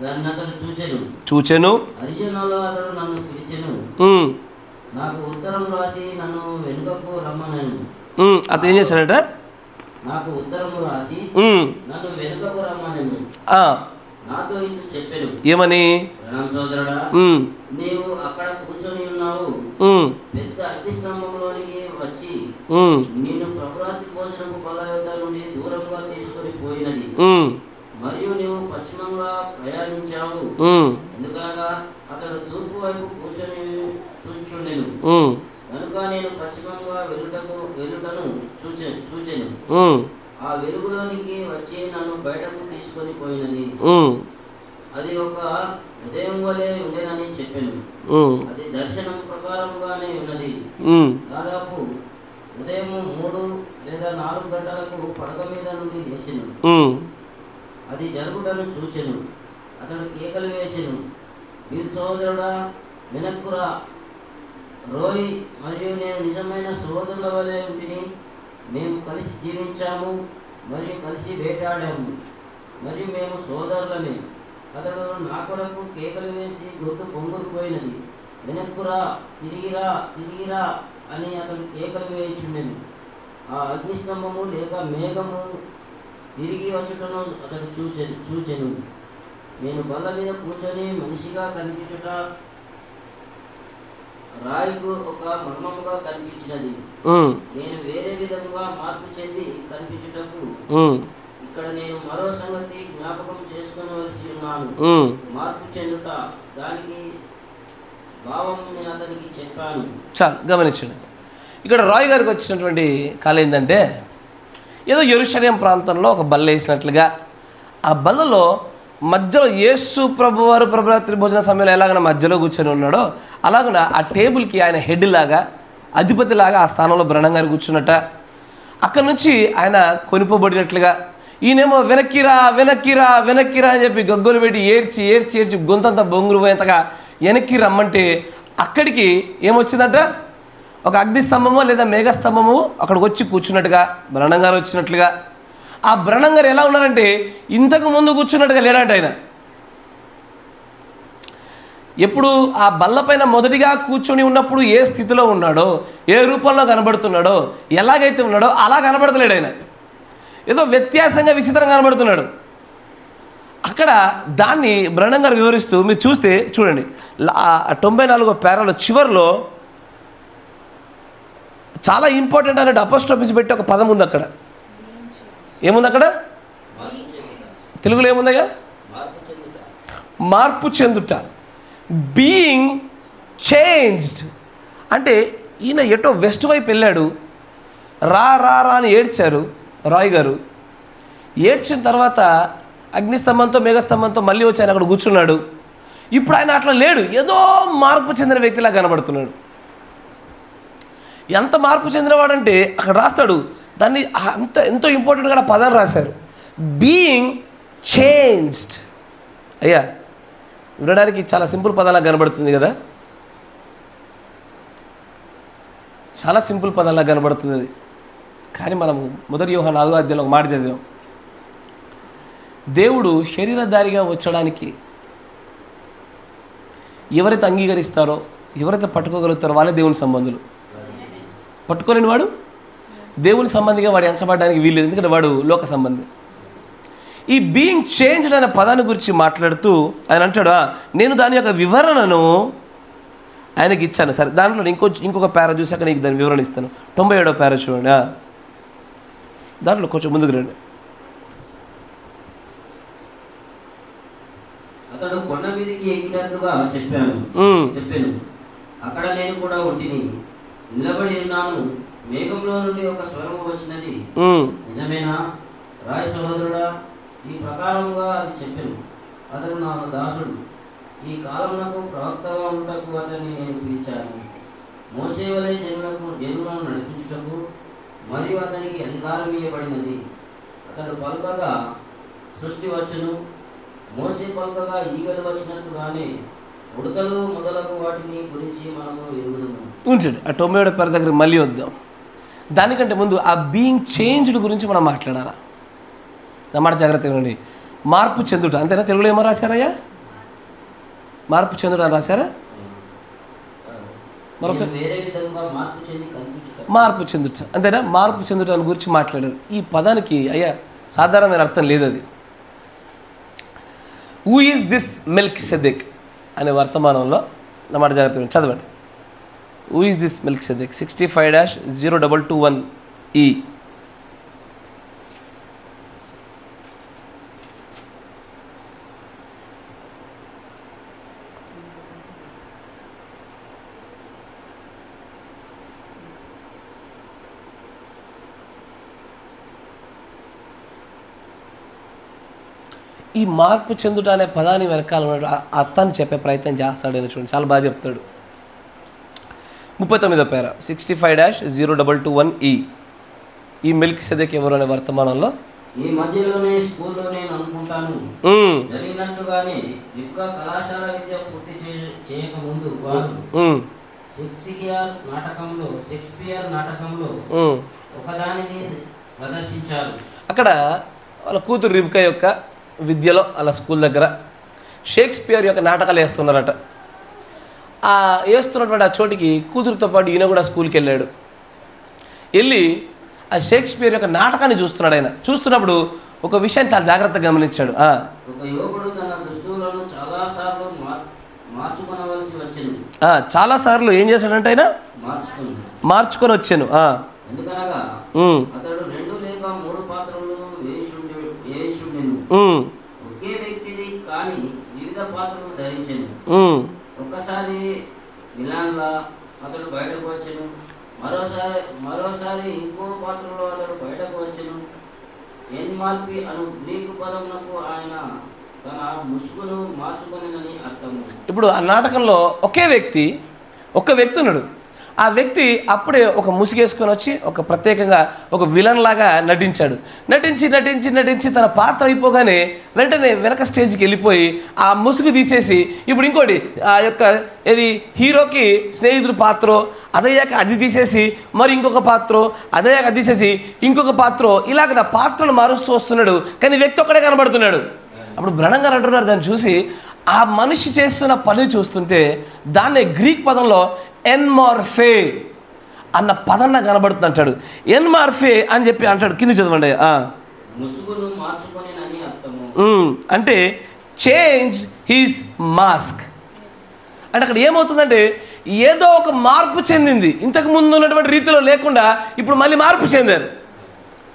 దాన్ని అతడు చూచెను. అరిజనులో అతడు నన్ను పిలిచెను, నాకు ఉత్తరం రాసి నన్ను వెనుకకు రమ్మనను. అతను ఏం చేశాడట, నాకు ఉత్తరం రాసి నన్ను వెనుకకు రమ్మనను. నాతో ఇట్లు చెప్పెను, ఏమని, సోదరుడా నీవు అక్కడ కూర్చొని ఉన్నావు, పెద్ద అగ్నిస్తంభంలోనికి వచ్చి నిన్ను ప్రభురాత్రి భోజనపు బల్ల యొద్ద నుండి దూరంగా తీసుకొని పోయినది. మరియు నీవు పశ్చిమంగా ప్రయాణించావు, ఎందుకనగా అతడు తూర్పు వైపు కూర్చొని చూచుండెను. కనుక నేను పశ్చిమంగా వెళ్ళుటను చూచెను. ఆ వెలుగులోనికి వచ్చి నన్ను బయటకు తీసుకొని పోయినది. అది ఒక ఉదయం వలె ఉండేనని చెప్పాను. అది దర్శనం ప్రకారంగానే ఉన్నది. దాదాపు ఉదయం 3 లేదా 4 గంటలకు పడక మీద నుండి లేచెను. అది జరుగుటను చూచెను. అతడు కేకలు వేసెను, వీరి సహోదరుడా వెనక్కురా, రోయ్ మరియు నేను నిజమైన సహోదరుల వలె ఉంటిని. మేము కలిసి జీవించాము మరియు కలిసి వేటాడాము మరియు మేము సోదరులమే. అతడు నా కొరకు కేకలు వేసి గొంతు పొంగురుపోయినది. వెనక్కురా, తిరిగిరా, తిరిగిరా అని అతడు కేకలు వేయుచుండెను. ఆ అగ్నిస్తంభము లేక మేఘము తిరిగి వచ్చుటను అతడు చూచెను. నేను బల్ల మీద కూర్చొని మనిషిగా కనిపించుట రాయికు ఒక మర్మముగా కనిపించినది. నేను వేరే విధంగా మార్పు చెంది కనిపించుటకు ఇక్కడ నేను మరో సంగతి జ్ఞాపకం చేసుకునవలసి ఉన్నాను. మార్పు చెందుట దానికి భావం నేను అతనికి చెప్పాను. చాలు గమనించండి. ఇక్కడ రాయ్ గారికి వచ్చినటువంటి కళ ఏంటంటే, ఏదో యెరూషలేం ప్రాంతంలో ఒక బల్ల వేసినట్లుగా, ఆ బల్లలో మధ్యలో యేసు ప్రభు వారు ప్రభురాత్రి భోజన సమయంలో ఎలాగైనా మధ్యలో కూర్చొని ఉన్నాడో అలాగన ఆ టేబుల్కి ఆయన హెడ్ లాగా, అధిపతిలాగా ఆ స్థానంలో బ్రహ్నం గారు కూర్చున్నట్ట. అక్కడి నుంచి ఆయన కొనిపోబడినట్లుగా, ఈయనేమో వెనక్కిరా వెనక్కిరా వెనక్కిరా అని చెప్పి గగ్గోలు పెట్టి ఏడ్చి ఏడ్చి ఏడ్చి గొంతంతా బొంగురు పోయేంతగా వెనక్కి రమ్మంటే అక్కడికి ఏమొచ్చిందంట, ఒక అగ్నిస్తంభమో లేదా మేఘస్తంభము అక్కడికి వచ్చి కూర్చున్నట్టుగా బ్రహ్నం గారు వచ్చినట్లుగా. ఆ బ్రహ్నం గారు ఎలా ఉన్నారంటే ఇంతకు ముందు కూర్చున్నట్టుగా లేడంట ఆయన. ఎప్పుడు ఆ బల్లపైన మొదటిగా కూర్చొని ఉన్నప్పుడు ఏ స్థితిలో ఉన్నాడో, ఏ రూపంలో కనబడుతున్నాడో, ఎలాగైతే ఉన్నాడో అలా కనబడతలేడు ఆయన. ఏదో వ్యత్యాసంగా విచిత్రంగా కనబడుతున్నాడు. అక్కడ దాన్ని బ్రహ్నం గారు వివరిస్తూ మీరు చూస్తే చూడండి, 94వ పేరాలో చివరిలో చాలా ఇంపార్టెంట్ అన్నట్టు అపోస్ట్రోఫీస్ పెట్టి ఒక పదం ఉంది అక్కడ. ఏముంది అక్కడ? తెలుగులో ఏముందయ్యా? మార్పు చెందుట, బీయింగ్ చేంజ్డ్. అంటే ఈయన ఎటో వెస్ట్ వైపు వెళ్ళాడు, రా రా రా అని ఏడ్చారు రాయ్ గారు. ఏడ్చిన తర్వాత అగ్నిస్తంభంతో మేఘస్తంభంతో మళ్ళీ వచ్చి ఆయన అక్కడ కూర్చున్నాడు. ఇప్పుడు ఆయన అట్లా లేడు, ఏదో మార్పు చెందిన వ్యక్తిలా కనబడుతున్నాడు. ఎంత మార్పు చెందినవాడంటే అక్కడ రాస్తాడు దాన్ని, అంత ఎంతో ఇంపార్టెంట్గా పదం రాశారు, బీయింగ్ చేంజ్డ్. అయ్యా వినడానికి చాలా సింపుల్ పదంలా కనబడుతుంది కదా, చాలా సింపుల్ పదంలా కనబడుతుంది అది. కానీ మనం 1 యోహాను 4వ అధ్యాయంలో ఒక మాట చదివాం, దేవుడు శరీరధారిగా వచ్చడానికి ఎవరైతే అంగీకరిస్తారో, ఎవరైతే పట్టుకోగలుగుతారో వాళ్ళే దేవుని సంబంధులు. పట్టుకోలేని వాడు దేవుని సంబంధిగా వాడు ఎంచబడడానికి వీల్లేదు, ఎందుకంటే వాడు లోక సంబంధి. ఈ బీయింగ్ చేంజ్డ్ అనే పదాన్ని గురించి మాట్లాడుతూ ఆయన అంటాడు, నేను దాని యొక్క వివరణను ఆయనకి ఇచ్చాను. సరే, దాంట్లో ఇంకొక పేరా చూసాక నీకు దాని వివరణ ఇస్తాను. 97వ పేరా చూడండి, దాంట్లో కొంచెం ముందుకు రండి. అతడు కొండ మీదకి ఎక్కినట్లుగా చెప్పాను. అక్కడ నేను కూడా ఉంటిని, నిలబడి ఉన్నాను. మేఘంలో నుండి ఒక స్వరము వచ్చినది, నిజమేనా రాయి సహోదరుడా? ఈ ప్రకారముగా అది చెప్పెను. అతడు నా దాసుడు, ఈ కాలమునకు ప్రవక్తగా ఉంటకు అతన్ని నేను పిలిచాను. మోసే వలె జనులను నడిపించుటకు మరియు అతనికి అధికారం ఇవ్వబడినది. అతడు పలుకగా సృష్టి వచ్చును, మోసే పలుకగా ఈగలు వచ్చినట్టుగానే ఉడతలు మొదలగు వాటిని గురించి మనము ఎరుగుదము. ఉంచండి, ఆ 90వ పేరు దగ్గర మళ్ళీ వద్దాం. దానికంటే ముందు ఆ బీయింగ్ చేంజ్డ్ గురించి మనం మాట్లాడాలి. అన్నమాట జాగ్రత్తగా ఉండి. మార్పు చెందుట అంతేనా? తెలుగులో ఏమో రాశారయ్యా? మార్పు చెందుట అని రాశారా? మరొకసారి మార్పు చెందుట అంతేనా? మార్పు చెందుట అని గురించి మాట్లాడారు. ఈ పదానికి అయ్యా సాధారణమైన అర్థం లేదు. అది హూ ఈజ్ దిస్ మెల్కిసెదెక్ అనే వర్తమానంలో అన్నమాట జాగ్రత్తగా చదవండి. Who is this Melchizedek 65-0221E. ఈ మార్పు చెందుట అనే పదాన్ని వెనకాల ఉన్నాడు అర్థాన్ని చెప్పే ప్రయత్నం చేస్తాడు అని చూడండి, చాలా బాగా చెప్తాడు. 39వ పేర 65-0221E. ఈ మెల్కిసెదెక్ ఎవరు అనే వర్తమానంలో ఈ మధ్యలోనే స్కూల్లో నేను అనుకుంటాను జరిగినట్టుగానే రిబ్కా కళాశాల విద్య పూర్తి చేయక ముందు వారు షేక్స్పియర్ నాటకంలో ఒకదానిని ప్రదర్శించారు. అక్కడ వాళ్ళ కూతురు రిబ్కా యొక్క విద్యలో వాళ్ళ స్కూల్ దగ్గర షేక్స్పియర్ యొక్క నాటకాలు వేస్తున్నారట. ఆ వేస్తున్నటువంటి ఆ చోటికి కూతురుతో పాటు ఈయన కూడా స్కూల్కి వెళ్ళాడు. వెళ్ళి ఆ షేక్స్పియర్ యొక్క నాటకాన్ని చూస్తున్నాడు. ఆయన చూస్తున్నప్పుడు ఒక విషయాన్ని చాలా జాగ్రత్తగా గమనించాడు. ఒక యువకుడు తన దుస్తులను చాలాసార్లు ఏం చేశాడంటే ఆయన మార్చుకొని వచ్చాను. ఎందుకనగా అతడు 2 లేక 3 పాత్రలు వేయించుండెను. ఒకే వ్యక్తిని కానీ వివిధ పాత్రలు ధరించెను. ఒక్కసారి విలన్లా అతడు బయటకు వచ్చెను, మరోసారి ఇంకో పాత్రలో అతడు బయటకు వచ్చెను. ఎన్మాల్పి అను గ్రీకు పదమునకు ఆయన తన ముసుగును మార్చుకొనినని అర్థము. ఇప్పుడు ఆ నాటకంలో ఒక్క వ్యక్తి ఉన్నాడు. ఆ వ్యక్తి అప్పుడే ఒక ముసుగేసుకొని వచ్చి ఒక ప్రత్యేకంగా ఒక విలన్ లాగా నటించాడు. నటించి తన పాత్ర అయిపోగానే వెంటనే వెనక స్టేజ్కి వెళ్ళిపోయి ఆ ముసుగు తీసేసి ఇప్పుడు ఇంకోటి ఆ యొక్క ఇది హీరోకి స్నేహితుడు పాత్ర అదయ్యాక అది తీసేసి మరి ఇంకొక పాత్ర అదయ్యాక అది తీసేసి ఇంకొక పాత్ర ఇలాగ నా పాత్రను మారుస్తూ వస్తున్నాడు. కానీ వ్యక్తి ఒక్కడే కనబడుతున్నాడు. అప్పుడు బ్రహ్నం గారు అంటున్నారు, దాన్ని చూసి ఆ మనిషి చేస్తున్న పని చూస్తుంటే దాన్ని గ్రీక్ పదంలో ఎన్మార్ఫే అన్న పదం నాకు కనబడుతుంది అంటాడు. ఎన్మార్ఫే అని చెప్పి అంటాడు. కింద చదవండి. అంటే చేంజ్ హిస్ మాస్క్ అంటే అక్కడ ఏమవుతుందంటే ఏదో ఒక మార్పు చెందింది. ఇంతకు ముందు ఉన్నటువంటి రీతిలో లేకుండా ఇప్పుడు మళ్ళీ మార్పు చెందారు.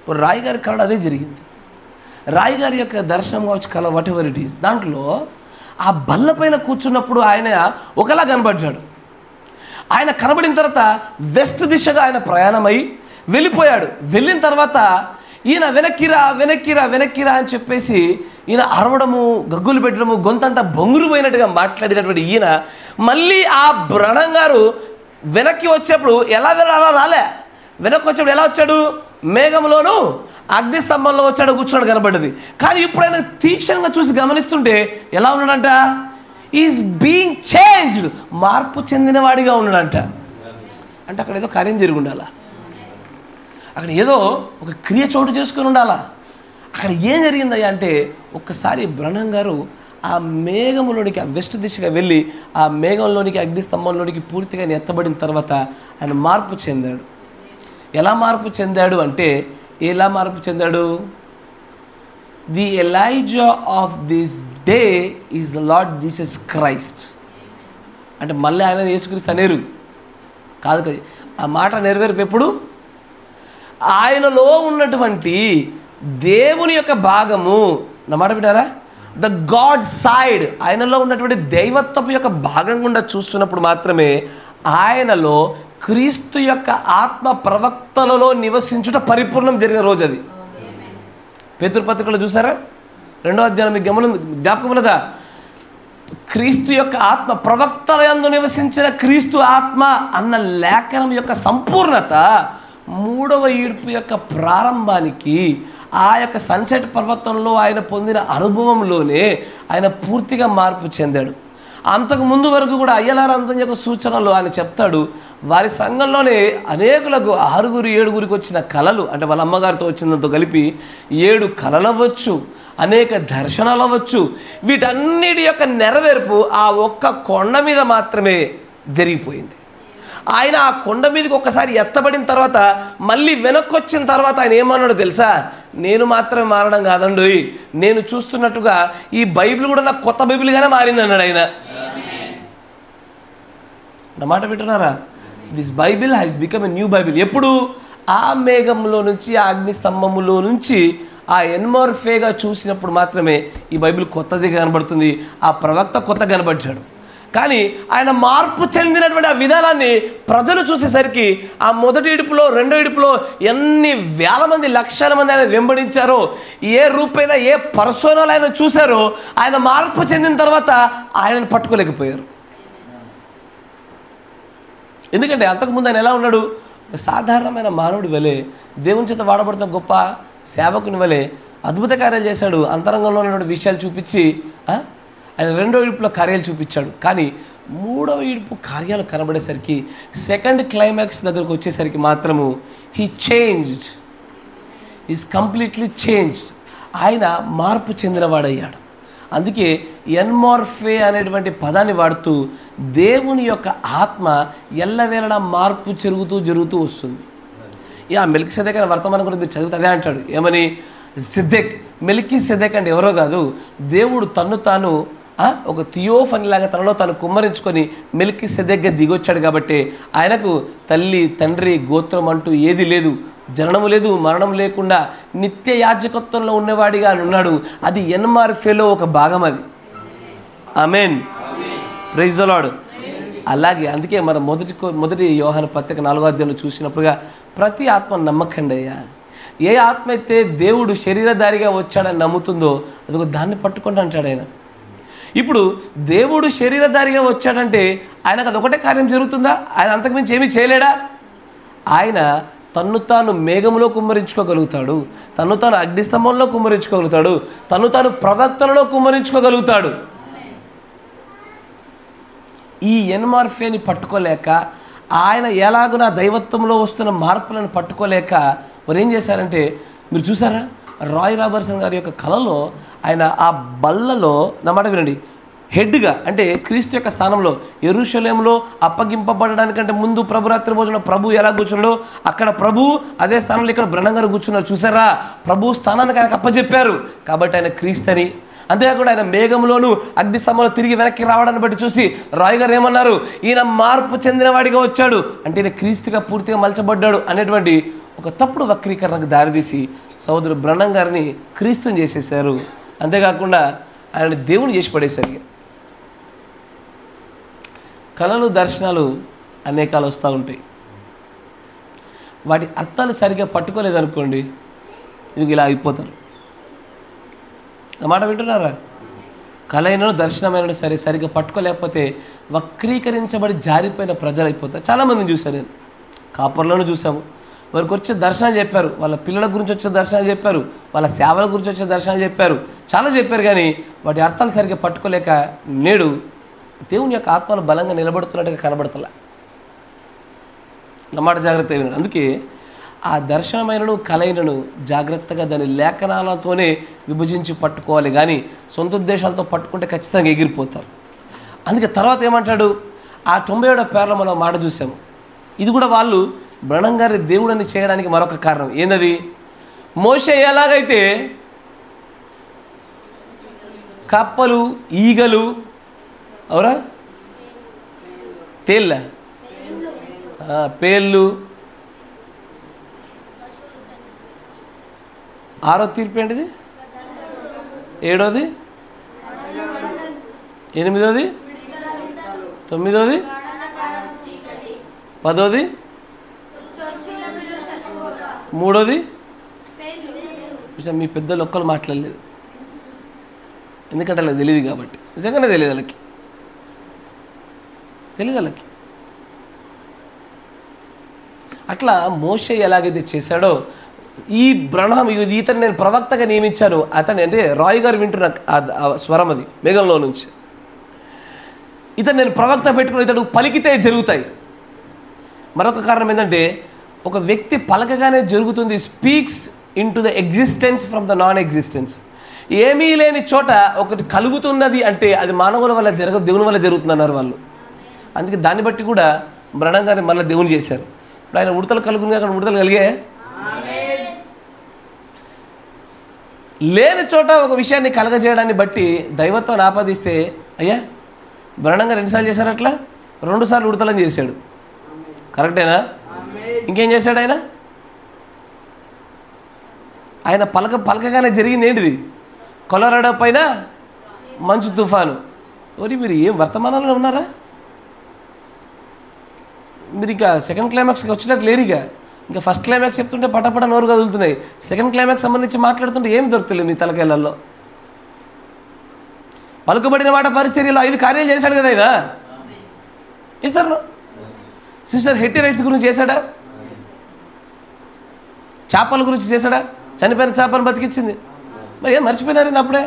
ఇప్పుడు రాయి గారి కళ అదే జరిగింది. రాయి గారి యొక్క దర్శనం కావచ్చు, కళ వాట్ ఎవర్ ఇట్ ఈస్, దాంట్లో ఆ బల్ల పైన కూర్చున్నప్పుడు ఆయన ఒకలా కనబడ్డాడు. ఆయన కనబడిన తర్వాత వెస్ట్ దిశగా ఆయన ప్రయాణమై వెళ్ళిపోయాడు. వెళ్ళిన తర్వాత ఈయన వెనక్కిరా అని చెప్పేసి ఈయన అరవడము, గగ్గులు పెట్టడము, గొంతంతా బొంగురుపోయినట్టుగా మాట్లాడినటువంటి ఈయన మళ్ళీ ఆ బ్రహ్నం గారు వెనక్కి వచ్చేప్పుడు ఎలా వెళ్ళాలా రాలే. వెనక్కి వచ్చేప్పుడు ఎలా వచ్చాడు? మేఘంలోను అగ్నిస్తంభంలో వచ్చాడు, కూర్చున్నాడు కనబడ్డది. కానీ ఇప్పుడు ఆయన తీక్షణంగా చూసి గమనిస్తుంటే ఎలా ఉన్నాడంట? ఈజ్ బీయింగ్ చేంజ్డ్, మార్పు చెందినవాడిగా ఉన్నాడంట. అంటే అక్కడ ఏదో కార్యం జరిగి ఉండాలా, అక్కడ ఏదో ఒక క్రియ చోటు చేసుకొని ఉండాలా. అక్కడ ఏం జరిగిందయ్యా అంటే ఒక్కసారి బ్రహ్నం గారు ఆ మేఘంలోనికి, ఆ వెస్ట్ దిశగా వెళ్ళి ఆ మేఘంలోనికి, అగ్నిస్తంభంలోనికి పూర్తిగా ఎత్తబడిన తర్వాత ఆయన మార్పు చెందాడు. ఎలా మార్పు చెందాడు అంటే ఎలా మార్పు చెందాడు? The Elijah of this day is the lord Jesus Christ. అంటే మళ్ళీ ఆయన యేసుక్రీస్తు అనేరు కాదు కదా. ఆ మాట నెరవేర్పు ఎప్పుడు? ఆయనలో ఉన్నటువంటి దేవుని యొక్క భాగము, నా మాట వింటారా, ద గాడ్ సైడ్, ఆయనలో ఉన్నటువంటి దైవత్వపు యొక్క భాగం గుండా చూస్తున్నప్పుడు మాత్రమే ఆయనలో క్రీస్తు యొక్క ఆత్మ ప్రవక్తలలో నివసించుట పరిపూర్ణం జరిగిన రోజు అది. పేతురుపత్రికలో చూసారా 2వ అధ్యాయం మీకు జ్ఞాపకం ఉన్నదా? క్రీస్తు యొక్క ఆత్మ ప్రవక్తల యందు నివసించిన క్రీస్తు ఆత్మ అన్న లేఖనం యొక్క సంపూర్ణత 3వ ఈడ్పు యొక్క ప్రారంభానికి ఆ యొక్క సన్సెట్ పర్వతంలో ఆయన పొందిన అనుభవంలోనే ఆయన పూర్తిగా మార్పు చెందాడు. అంతకు ముందు వరకు కూడా అయ్యలారంతం యొక్క సూచనలు ఆయన చెప్తాడు. వారి సంఘంలోనే అనేకులకు 6, 7 వచ్చిన కళలు, అంటే వాళ్ళ అమ్మగారితో వచ్చినంతో కలిపి 7 కళలు అవ్వచ్చు, అనేక దర్శనాలు అవ్వచ్చు. వీటన్నిటి యొక్క నెరవేర్పు ఆ ఒక్క కొండ మీద మాత్రమే జరిగిపోయింది. ఆయన ఆ కొండ మీదకి ఒక్కసారి ఎత్తబడిన తర్వాత మళ్ళీ వెనక్కి వచ్చిన తర్వాత ఆయన ఏమన్నాడు తెలుసా? నేను మాత్రమే మారడం కాదండి, నేను చూస్తున్నట్టుగా ఈ బైబిల్ కూడా నాకు కొత్త బైబిల్గానే మారింది అన్నాడు ఆయన. నా మాట వింటున్నారా? This Bible has become a new Bible. ఎప్పుడు? ఆ మేఘంలో నుంచి, ఆ అగ్ని స్తంభములో నుంచి ఆ ఎన్మోర్ఫేగా చూసినప్పుడు మాత్రమే ఈ బైబిల్ కొత్తది కనబడుతుంది. ఆ ప్రవక్త కొత్త కనబడ్డాడు. కానీ ఆయన మార్పు చెందినటువంటి ఆ విధానాన్ని ప్రజలు చూసేసరికి ఆ మొదటి ఇడుపులో, 2వ ఇడుపులో ఎన్ని వేల మంది, లక్షల మంది ఆయన వెంబడించారో, ఏ రూపైనా, ఏ పర్సోనాలు ఆయన చూశారో, ఆయన మార్పు చెందిన తర్వాత ఆయనను పట్టుకోలేకపోయారు. ఎందుకంటే అంతకుముందు ఆయన ఎలా ఉన్నాడు? సాధారణమైన మానవుడి వలె, దేవుని చేత వాడబడుతున్న గొప్ప సేవకుని వలె అద్భుత కార్యాలు చేశాడు. అంతరంగంలో ఉన్నటువంటి విషయాలు చూపించి ఆయన 2వ ఇడుపులో కార్యాలు చూపించాడు. కానీ 3వ ఇడుపు కార్యాలు కనబడేసరికి, సెకండ్ క్లైమాక్స్ దగ్గరకు వచ్చేసరికి మాత్రము he changed, is completely changed. ఆయన మార్పు చెందినవాడయ్యాడు. అందుకే ఎన్మోర్ఫే అనేటువంటి పదాన్ని వాడుతూ దేవుని యొక్క ఆత్మ ఎల్లవేళలా మార్పు జరుగుతూ వస్తుంది. ఆ మెల్కీసెదెక్ అనే వర్తమానం కూడా మీరు చదివితే అదే అంటాడు. ఏమని? సిద్దెక్, మెల్కీసెదెక్ అంటే ఎవరో కాదు, దేవుడు తన్ను తాను ఒక థియోఫనీలాగా తనలో తాను కుమ్మరించుకొని మెల్కీసెదెక్గా దిగొచ్చాడు. కాబట్టి ఆయనకు తల్లి, తండ్రి, గోత్రం అంటూ ఏది లేదు, జననము లేదు, మరణం లేకుండా నిత్య యాజకత్వంలో ఉన్నవాడిగా ఉన్నాడు. అది ఎన్మార్ఫేలో ఒక భాగం. అది ఆమేన్, ప్రైజ్ ది లార్డ్. అలాగే అందుకే మన మొదటి యోహాను పత్రిక 4వ అధ్యాయంలో చూసినప్పుడుగా ప్రతి ఆత్మ నమ్మకండి అయ్యా. ఏ ఆత్మ అయితే దేవుడు శరీరధారిగా వచ్చాడని నమ్ముతుందో అదిగో దాన్ని పట్టుకుంటూ అంటాడు ఆయన. ఇప్పుడు దేవుడు శరీరధారిగా వచ్చాడంటే ఆయనకు అదొకటే కార్యం జరుగుతుందా? ఆయన అంతకుమించి ఏమీ చేయలేడా? ఆయన తన్ను తాను మేఘంలో కుమ్మరించుకోగలుగుతాడు, తన్ను తాను అగ్నిస్తంభంలో కుమ్మరించుకోగలుగుతాడు, తన్ను తాను ప్రవక్తలలో కుమ్మరించుకోగలుగుతాడు. ఈ ఎన్మార్ఫేని పట్టుకోలేక, ఆయన ఎలాగున దైవత్వంలో వస్తున్న మార్పులను పట్టుకోలేక మరి ఏం చేశారంటే, మీరు చూసారా రాయ్ రాబర్సన్ గారి యొక్క కళలో ఆయన ఆ బల్లలో, నా మాట వినండి, హెడ్గా అంటే క్రీస్తు యొక్క స్థానంలో యెరూషలేములో అప్పగింపబడడానికంటే ముందు ప్రభు రాత్రి భోజనం ప్రభు ఎలా కూర్చున్నాడో అక్కడ ప్రభు అదే స్థానంలో ఇక్కడ బ్రహ్నం గారు కూర్చున్నారు. చూసారా? ప్రభు స్థానానికి ఆయనకు అప్పచెప్పారు కాబట్టి ఆయన క్రీస్తు అని. అంతేకాకుండా ఆయన మేఘంలోనూ అగ్నిస్తంభంలో తిరిగి వెనక్కి రావడాన్ని బట్టి చూసి రాయ్ గారు ఏమన్నారు? ఈయన మార్పు చెందిన వాడిగా వచ్చాడు అంటే ఈయన క్రీస్తుగా పూర్తిగా మలచబడ్డాడు అనేటువంటి ఒక తప్పుడు వక్రీకరణకు దారితీసి సోదరుడు బ్రహ్నం గారిని క్రీస్తుని చేసేసారు. అంతేకాకుండా ఆయన దేవుని చేసి పడేసరికి కళలు, దర్శనాలు అనేకాలు వస్తూ ఉంటాయి. వాటి అర్థాలు సరిగ్గా పట్టుకోలేదనుకోండి, ఇది ఇలా అయిపోతారు. ఆ మాట వింటున్నారా? కళ అయినను దర్శనమైనను సరిగ్గా పట్టుకోలేకపోతే వక్రీకరించబడి జారిపోయిన ప్రజలు అయిపోతారు. చాలామందిని చూశాను నేను, కాపర్లను చూసాము. వారికి వచ్చే దర్శనాలు చెప్పారు, వాళ్ళ పిల్లల గురించి వచ్చే దర్శనాలు చెప్పారు, వాళ్ళ సేవల గురించి వచ్చే దర్శనాలు చెప్పారు, చాలా చెప్పారు. కానీ వాటి అర్థాలు సరిగ్గా పట్టుకోలేక నేడు దేవుని యొక్క ఆత్మను బలంగా నిలబడుతున్నట్టుగా కనబడతలా. అన్నమాట జాగ్రత్త వినండి. అందుకే ఆ దర్శనమైనను కలైనను జాగ్రత్తగా దాని లేఖనాలతోనే విభజించి పట్టుకోవాలి. కానీ సొంత ఉద్దేశాలతో పట్టుకుంటే ఖచ్చితంగా ఎగిరిపోతారు. అందుకే తర్వాత ఏమంటాడు? ఆ 97వ పేర్లో మనం మాట చూసాము. ఇది కూడా వాళ్ళు బ్రహ్నం గారి దేవుడని చేయడానికి మరొక కారణం ఏందది? మోషే ఎలాగైతే కప్పలు, ఈగలు, అవురా, తేళ్ళ, పేళ్ళు, 6వ తీర్పు ఏంటిది? 7వది, 8వది, 9వది, 10వది, 3వది మీ పెద్దలు ఒక్కరు మాట్లాడలేదు, ఎందుకంటే వాళ్ళకి తెలియదు కాబట్టి. నిజంగానే తెలియదు వాళ్ళకి, అట్లా మోషే ఎలాగైతే చేశాడో ఈ బ్రహ్మ ఇతను నేను ప్రవక్తగా నియమించాను. అతను అంటే రాయ్ గారు వింటున్న ఆ స్వరం అది మేఘంలో నుంచి, ఇతను నేను ప్రవక్త పెట్టుకుని ఇతడు పలికితే జరుగుతాయి. మరొక కారణం ఏంటంటే ఒక వ్యక్తి పలకగానే జరుగుతుంది. Speaks in to the existence from the non existence. ఏమీ లేని చోట ఒకటి కలుగుతున్నది అంటే అది మానవుల వల్ల జరగదు, దేవుని వల్ల జరుగుతుంది అన్నారు వాళ్ళు. అందుకే దాన్ని బట్టి కూడా బ్రహ్మ గారిని మళ్ళీ దేవుని చేశారు. ఇప్పుడు ఆయన ఉడతలు కలుగుని అక్కడ ఉడతలు కలిగాయి. లేని చోట ఒక విషయాన్ని కలగజేయడాన్ని బట్టి దైవత్వాన్ని ఆపాదిస్తే అయ్యా బ్రహ్మ గారు ఎన్నిసార్లు చేశారు? అట్లా 2 సార్లు ఉడతలని చేశాడు. కరెక్టేనా? ఇంకేం చేశాడు ఆయన? ఆయన పలకగానే జరిగింది ఏంటిది? కొలరాడో పైన మంచు తుఫాను. ఓరి మీరు ఏం వర్తమానంలో ఉన్నారా? మీరు ఇక సెకండ్ క్లైమాక్స్కి వచ్చినట్టు లేరు. ఇంకా ఫస్ట్ క్లైమాక్స్ చెప్తుంటే పటపట నోరు కదులుతున్నాయి. సెకండ్ క్లైమాక్స్ సంబంధించి మాట్లాడుతుంటే ఏం దొరుకుతుంది మీ తలకాయలలో? పలుకబడిన మాట పరిచర్యలో 5 కార్యాలు చేశాడు కదా ఆయన. సార్ సిస్టర్ హెట్టి రైట్స్ గురించి చేశాడా? చేపల గురించి చేశాడా? చనిపోయిన చేపను బతికించింది. మరి ఏం మర్చిపోయినారు అప్పుడే?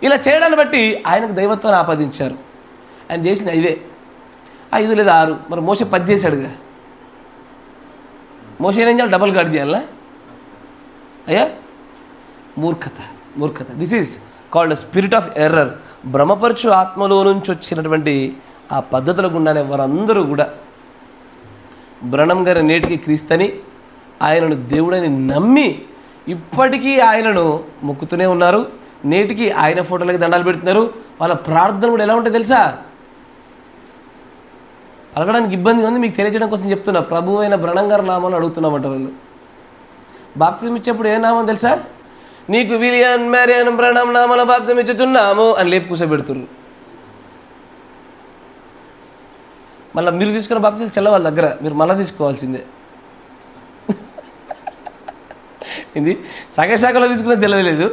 ఇలా చేయడాన్ని బట్టి ఆయనకు దైవత్వాన్ని ఆపాదించారు. ఆయన చేసింది 5 లేదా 6. మరి మోషే 10 చేశాడుగా. మోషే ఏం చేయాలి? డబుల్ గార్డ్ చేయాలా? అయ్యా మూర్ఖత. This is called spirit of error. భ్రమపరచు ఆత్మలో నుంచి వచ్చినటువంటి ఆ పద్ధతుల గుండానే వారందరూ కూడా బ్రహ్మ గారి నేటికి క్రీస్తని ఆయనను దేవుడని నమ్మి ఇప్పటికీ ఆయనను మొక్కుతూనే ఉన్నారు. నేటికి ఆయన ఫోటోలకి దండాలు పెడుతున్నారు. వాళ్ళ ప్రార్థన కూడా ఎలా ఉంటుంది తెలుసా? పలకడానికి ఇబ్బందిగా ఉంది, మీకు తెలియజేయడం కోసం చెప్తున్నా. ప్రభు అయిన బ్రహ్మ గారి నామాన్ని అడుగుతున్నామంట వాళ్ళు. బాప్తిజం ఇచ్చేప్పుడు ఏ నామం తెలుసా? నీకు విలియన్ మ్యారియన్ బ్రహ్మ నామాల బాప్తిజం ఇచ్చుచున్నాము అని లేపు కూర్చోబెడుతున్నారు. మళ్ళీ మీరు తీసుకున్న బాప్తిజాలు చెల్ల వాళ్ళ దగ్గర, మీరు మళ్ళీ తీసుకోవాల్సిందే. ఇది సగశాఖలో తీసుకున్న చెల్లలేదు,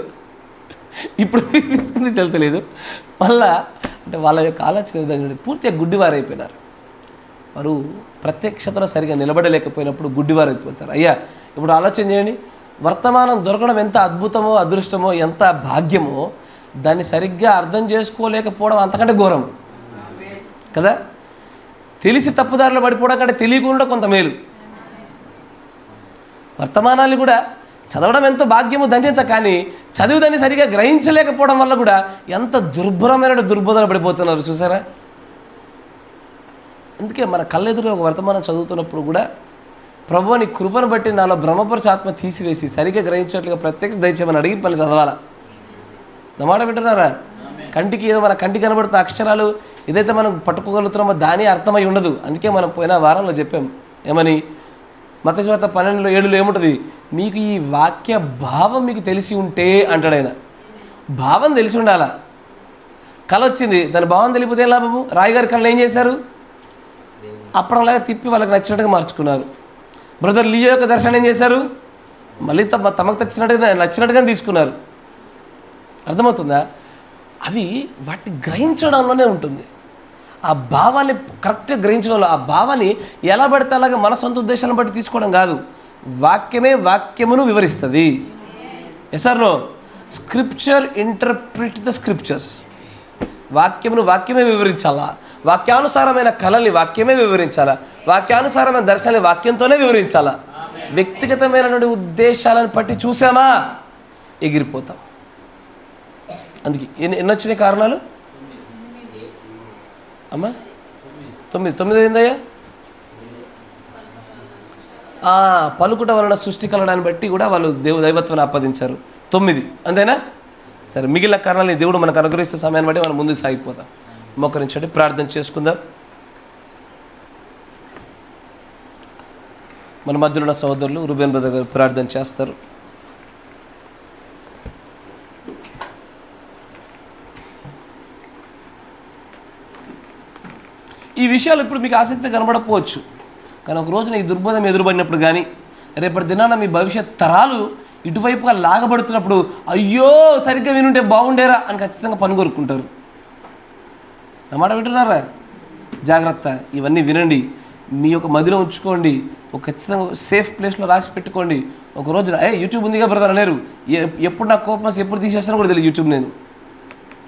ఇప్పుడు తీసుకుని చెల్తలేదు. మళ్ళా అంటే వాళ్ళ యొక్క ఆలోచన విధానం పూర్తిగా గుడ్డివారైపోయినారు. వారు ప్రత్యక్షతలో సరిగా నిలబడలేకపోయినప్పుడు గుడ్డివారైపోతారు. అయ్యా ఇప్పుడు ఆలోచన చేయండి, వర్తమానం దొరకడం ఎంత అద్భుతమో అదృష్టమో ఎంత భాగ్యమో దాన్ని సరిగ్గా అర్థం చేసుకోలేకపోవడం అంతకంటే ఘోరం కదా. తెలిసి తప్పుదారిలో పడిపోవడం కంటే తెలియకుండా కొంత మేలు. వర్తమానాన్ని కూడా చదవడం ఎంతో భాగ్యము ధన్యత, కానీ చదివి దాన్ని సరిగా గ్రహించలేకపోవడం వల్ల కూడా ఎంత దుర్భరమైన దుర్బోధన పడిపోతున్నారు చూసారా. అందుకే మన కళ్ళెదురుగా ఒక వర్తమానం చదువుతున్నప్పుడు కూడా ప్రభువుని కృపను బట్టి నాలో బ్రహ్మపరచ ఆత్మ తీసివేసి సరిగ్గా గ్రహించినట్లుగా ప్రత్యక్ష దయచేయమని అడిగి పని చదవాలా. నా మాట వింటున్నారా? కంటికి ఏదో మన కంటికి కనబడుతున్న అక్షరాలు ఏదైతే మనం పట్టుకోగలుగుతున్నామో దాని అర్థమై ఉండదు. అందుకే మనం పోయిన వారంలో చెప్పాం ఏమని, మత్తయి వార్త 12:7 ఏముంటుంది? మీకు ఈ వాక్య భావం మీకు తెలిసి ఉంటే అంటాడు ఆయన. భావం తెలిసి ఉండాలా. కళ వచ్చింది, దాని భావం తెలియకపోతే ఏం లాభము? రాయగారి కళలు ఏం చేశారు? అప్పటిలాగా తిప్పి వాళ్ళకి నచ్చినట్టుగా మార్చుకున్నారు. బ్రదర్ లియో యొక్క దర్శనం ఏం చేశారు? మళ్ళీ తమకు నచ్చినట్టుగా తీసుకున్నారు. అర్థమవుతుందా? అవి వాటిని గ్రహించడంలోనే ఉంటుంది. ఆ భావాన్ని కరెక్ట్గా గ్రహించడంలో, ఆ భావాన్ని ఎలా పడితే అలాగే మన సొంత ఉద్దేశాలను బట్టి తీసుకోవడం కాదు. వాక్యమే వాక్యమును వివరిస్తుంది. Yes or no? Scripture interpret the scriptures. వాక్యమును వాక్యమే వివరించాలా, వాక్యానుసారమైన కళల్ని వాక్యమే వివరించాలా, వాక్యానుసారమైన దర్శనాన్ని వాక్యంతోనే వివరించాలా. వ్యక్తిగతమైనటువంటి ఉద్దేశాలను బట్టి చూసామా ఎగిరిపోతాం. అందుకే ఎన్ని వచ్చినాయి కారణాలు అమ్మా? 9 ఏందయ్యా? పలుకుట వలన సృష్టి కలడాన్ని బట్టి కూడా వాళ్ళు దైవత్వాన్ని ఆపాదించారు. 9 అంతేనా? సరే, మిగిలిన కారణాలని దేవుడు మనకు అనుగ్రహించే సమయాన్ని బట్టి మనం ముందుకు సాగిపోతాం. మోకరించండి, ప్రార్థన చేసుకుందాం. మన మధ్యలో ఉన్న సహోదరులు రూబెన్ బ్రదర్ గారు ప్రార్థన చేస్తారు. ఈ విషయాలు ఇప్పుడు మీకు ఆసక్తి కనబడకపోవచ్చు, కానీ ఒక రోజున ఈ దుర్బోధం ఎదురుపడినప్పుడు కానీ రేపటి దినాన మీ భవిష్యత్ తరాలు ఇటువైపుగా లాగబడుతున్నప్పుడు అయ్యో సరిగ్గా వినుంటే బాగుండేరా అని ఖచ్చితంగా పని కోరుకుంటారు. నా మాట వింటున్నారా? జాగ్రత్త, ఇవన్నీ వినండి, మీ యొక్క మదిలో ఉంచుకోండి, ఒక ఖచ్చితంగా సేఫ్ ప్లేస్లో రాసి పెట్టుకోండి. ఒక రోజున యూట్యూబ్ ఉందిగా బ్రదర్ అనేరు, ఎప్పుడు నాకు కోపం వస్తే ఎప్పుడు తీసేస్తానో కూడా తెలియదు యూట్యూబ్. నేను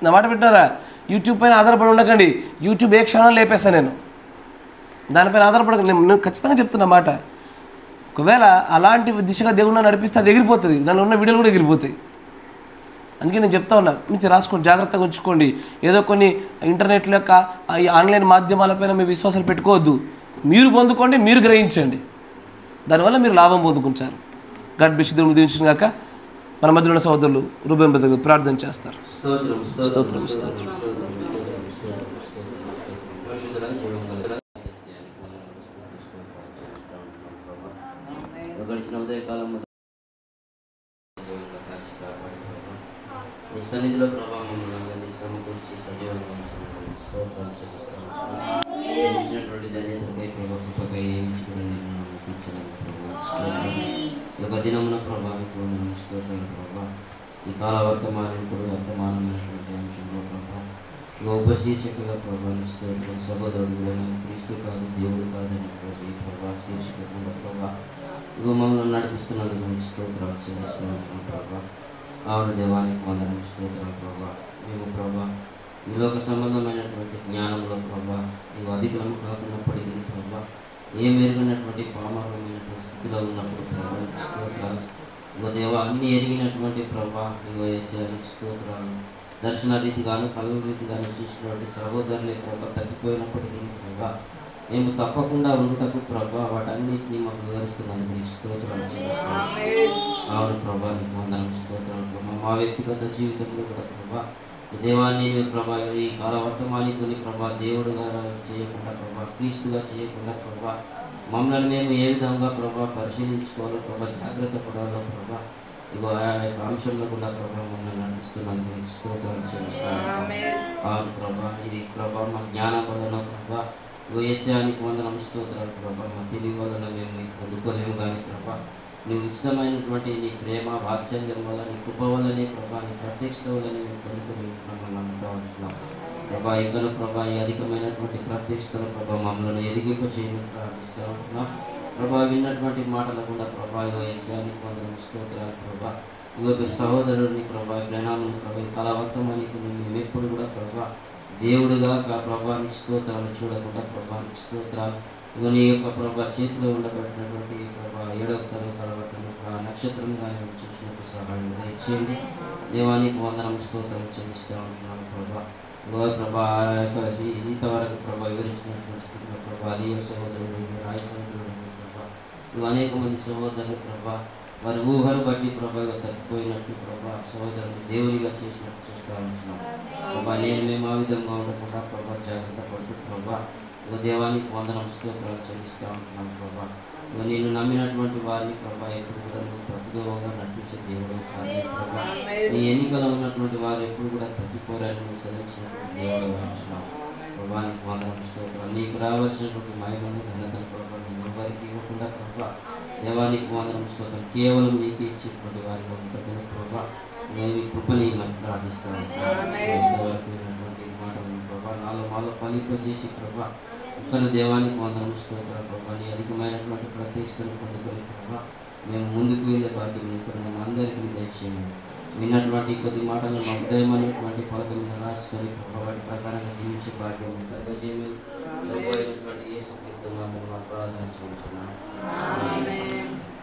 నా మాట వింటున్నారా? యూట్యూబ్ పైన ఆధారపడి ఉండకండి. యూట్యూబ్ ఏ క్షణం లేపేస్తాను నేను, దానిపైన ఆధారపడకండి. నేను ఖచ్చితంగా చెప్తున్నా మాట. ఒకవేళ అలాంటి దిశగా దేవుడిని నడిపిస్తే అది ఎగిరిపోతుంది, దానిలో ఉన్న వీడియోలు కూడా ఎగిరిపోతాయి. అందుకే నేను చెప్తా ఉన్నా, మంచి రాసుకోండి, జాగ్రత్తగా ఉంచుకోండి. ఏదో కొన్ని ఇంటర్నెట్ యొక్క ఈ ఆన్లైన్ మాధ్యమాలపైన మీ విశ్వాసాలు పెట్టుకోవద్దు. మీరు పొందుకోండి, మీరు గ్రహించండి, దానివల్ల మీరు లాభం పొందుకుంటారు. God bless you. దేవుని దీవించును గాక. మన మధ్యలో ఉన్న సహోదరులు రూబెన్ బ్రదర్ ప్రార్థన చేస్తారు. స్తోత్రం స్తోత్రం. గడిచిన ఉదయకాలం నీ సన్నిధిలో ప్రభావం అందరినీ సమకూర్చి సజీవంగా స్తోత్రాలు చెల్లిస్తాను. ఇచ్చినటువంటి ధన్యతపై ప్రభుత్వపై ఏమించుకుని ఒక దినమున ప్రభావికు స్తోత్రాలు ప్రభావ. ఈ కాల వర్తమానమైనటువంటి అంశంలో ప్రభావ ఉపశీర్షికగా ప్రభావం స్తోత్రం. సహోదరుడు క్రీస్తు కాదు దేవుడు కాదనేటువంటి ప్రభావ శీర్షికకుండా ప్రభావ ఇగో మమ్మల్ని నడిపిస్తున్నందుకు మీకు స్తోత్రాలు చెల్లిస్తున్నాం ప్రభా. ఆవిడ దేవానికి వందనం స్తోత్రాలు ప్రభా. మేము ప్రభా ఈ లోక సంబంధమైనటువంటి జ్ఞానంలో ప్రభా ఇగో అధికులను కాకున్నప్పటికీ ప్రభా ఏం ఎరిగినటువంటి పామరమైనటువంటి స్థితిలో ఉన్నప్పుడు ప్రభా స్తోత్రాలు. ఇగో దేవ అన్నీ ఎరిగినటువంటి ప్రభా ఇగో యేసయ్యానికి స్తోత్రాలు. దర్శన రీతిగాను కళ్ళ రీతిగాను చూసినటువంటి సహోదరులే ప్రభా తప్పిపోయినప్పటికీ ప్రభా మేము తప్పకుండా ఉండుటకు ప్రభా వాటన్నిటినీ మాకు వివరిస్తున్నందుకు నీకు స్తోత్రాలు చేస్తున్నాం. అవును ప్రభా, నీకు వందనం స్తోత్రాలు ప్రభా. మా వ్యక్తిగత జీవితంలో కూడా ప్రభా ఈ దేవాన్ని ప్రభా ఈ కాల వర్తమానికుని ప్రభా దేవుడుగా చేయకుండా ప్రభా క్రీస్తుగా చేయకుండా ప్రభా మమ్మల్ని మేము ఏ విధంగా ప్రభా పరిశీలించుకోవాలో ప్రభా జాగ్రత్త పడాలో ప్రభా ఇగో ఆ యొక్క అంశంలో కూడా ప్రభా మమ్మల్ని నడిపిస్తున్నందుకు నీకు స్తోత్రాలు చేస్తున్నాం. అవును ప్రభా, ఇది ప్రభా మా జ్ఞానం వలన ప్రభా యేసయ్యానికి వందనం స్తోత్రాలు ప్రభా. మా తెలివి వలన మేము నీకు పొందుకోలేము కానీ ప్రభా నీ ఉచితమైనటువంటి నీ ప్రేమ వాత్సల్యం వల్ల నీ కృప వల్లనే ప్రభా నీ ప్రత్యక్షత వల్లనే మేము పొందుకొని ఉంటున్నామని నమ్ముతూ ఉంటున్నాం ప్రభా. ఇంకా ప్రభా ఈ అధికమైనటువంటి ప్రత్యక్షతను ప్రభా మమ్మల్ని ఎదిగింప చేయమని ప్రార్థిస్తూ ఉంటున్నాం ప్రభా. విన్నటువంటి మాటలు కూడా ప్రభా యేసయ్యానికి వందనం స్తోత్రాలు ప్రభా. ఇగో సహోదరుడిని ప్రభా ప్రణామని ప్రభా ఈ కళావర్తమానికి మేము ఎప్పుడు కూడా ప్రభా దేవుడుగా ప్రభానికి స్తోత్రాలు చూడకుండా ప్రభానికి స్తోత్రాలు. ఇగో నీ యొక్క ప్రభా చేతిలో ఉండబడినటువంటి ప్రభా 7వ తరగతి కలబట్టిన నక్షత్రం కానీ చూసినట్టు సహాయం దయచేయండి. దేవానికి వందనం స్తోత్రం చెల్లిస్తూ ఉంటున్నాను ప్రభా. ఇగో ప్రభా ఆ యొక్క ఇంతవరకు ప్రభా వివరించినటువంటి స్థితిలో ప్రభా అలీయ సహోదరుడు రాయ సహోదరుడు ప్రభా ఇగో అనేక మంది సహోదరులు ప్రభా వారి ఊహను బట్టి ప్రభా తప్పిపోయినట్టు ప్రభా సహోదరుని దేవునిగా చేసినట్టు చూస్తూ ఉంటున్నాం ప్రభా. నేను మేము ఆ విధంగా ఉండకుండా ప్రభా జాగ్రత్త పడుతూ ప్రభా ఇక దేవానికి వందనం స్తోత్రాలు చెల్లిస్తూ ఉంటున్నాం ప్రభా. ఇక నేను నమ్మినటువంటి వారిని ప్రభా ఎప్పుడు కూడా నువ్వు తప్పుదోవగా నడిపించే దేవుడు కాదు ప్రభా. నీ ఎన్నికలో ఉన్నటువంటి వారు ఎప్పుడు కూడా తప్పిపోరని నువ్వు సెలవించినటువంటి దేవుడు ఉంటున్నాం ప్రభానికి వందనం స్తోత్రాలు. నీకు రావాల్సినటువంటి మహిమను ఘనతను ప్రభా నేను ఎవరికి ఇవ్వకుండా ప్రభా దేవానికి వందనం స్తోత్రం. కేవలం నీకు ఇచ్చేటువంటి వారిగా ఉంటుంది ప్రభా. నేను ఈ కృపని మనం ప్రార్థిస్తాను మాటలు ప్రభా మాలో ఫలింపజేసి ప్రభా ఇక్కడ దేవానికి వందనం స్తోత్రం ప్రభా. నీ అధికమైనటువంటి ప్రత్యక్షతను పొందుకొని ప్రభా మేము ముందుకు వెళ్ళే భాగ్యం ఇక్కడ మేము అందరికీ దయచేయండి. విన్నటువంటి కొద్ది మాటలను మా ఉదయం అనేటువంటి పలక మీద రాసుకొని ప్రభా వాటి ప్రకారంగా జీవించే భాగ్యం కలగజేయమని ప్రార్థన చేస్తున్నాను.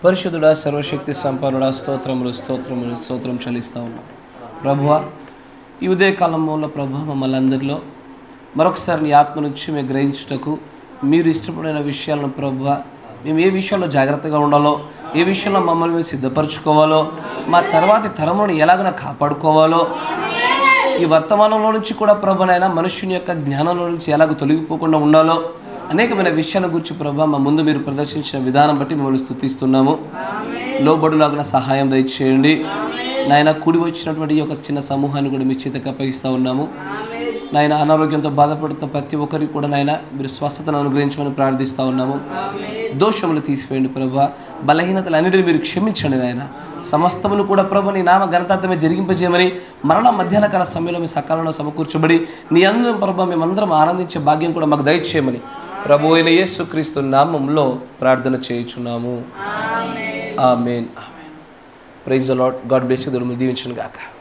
పరిశుద్ధుడా సర్వశక్తి సంపన్నుడా స్తోత్రములు స్తోత్రములు స్తోత్రం చెల్లిస్తూ ఉన్నాం ప్రభువా. ఈ ఉదయకాలంలో ప్రభు మమ్మల్ని అందరిలో మరొకసారి నీ ఆత్మ నుంచి మేము గ్రహించుటకు మీరు ఇష్టపడిన విషయాలను ప్రభువా మేము ఏ విషయంలో జాగ్రత్తగా ఉండాలో ఏ విషయంలో మమ్మల్ని మేము సిద్ధపరచుకోవాలో మా తర్వాతి తరములను ఎలాగైనా కాపాడుకోవాలో ఈ వర్తమానంలో నుంచి కూడా ప్రభునైనా మనుష్యుని యొక్క జ్ఞానంలో నుంచి ఎలాగ తొలగిపోకుండా ఉండాలో అనేకమైన విషయాల గురించి ప్రభా మా ముందు మీరు ప్రదర్శించిన విధానం బట్టి మిమ్మల్ని స్తుతిస్తున్నాము. లోబడులాగిన సహాయం దయచేయండి నాయన. కూడి వచ్చినటువంటి ఈ యొక్క చిన్న సమూహాన్ని కూడా మీ చేతకు అప్పగిస్తూ ఉన్నాము. నాయన అనారోగ్యంతో బాధపడుతున్న ప్రతి ఒక్కరికి కూడా నాయన మీరు స్వస్థతను అనుగ్రహించమని ప్రార్థిస్తూ ఉన్నాము. దోషములు తీసివేయండి ప్రభా, బలహీనతలు అన్నిటిని మీరు క్షమించండి నాయన. సమస్తమును కూడా ప్రభు నీ నామ ఘనతార్థమే జరిగింపజేయమని మరలా మధ్యాహ్న కాల సమయంలో మీ సకాలంలో సమకూర్చబడి నీ అందరం ప్రభు మేమందరం ఆనందించే భాగ్యం కూడా మాకు దయచేయమని ప్రభు అయిన యేసుక్రీస్తు నామములో ప్రార్థన చేయుచున్నాము. ఆమేన్. ఆమేన్. Praise the Lord. God bless you. దేవుడు దీవించును గాక.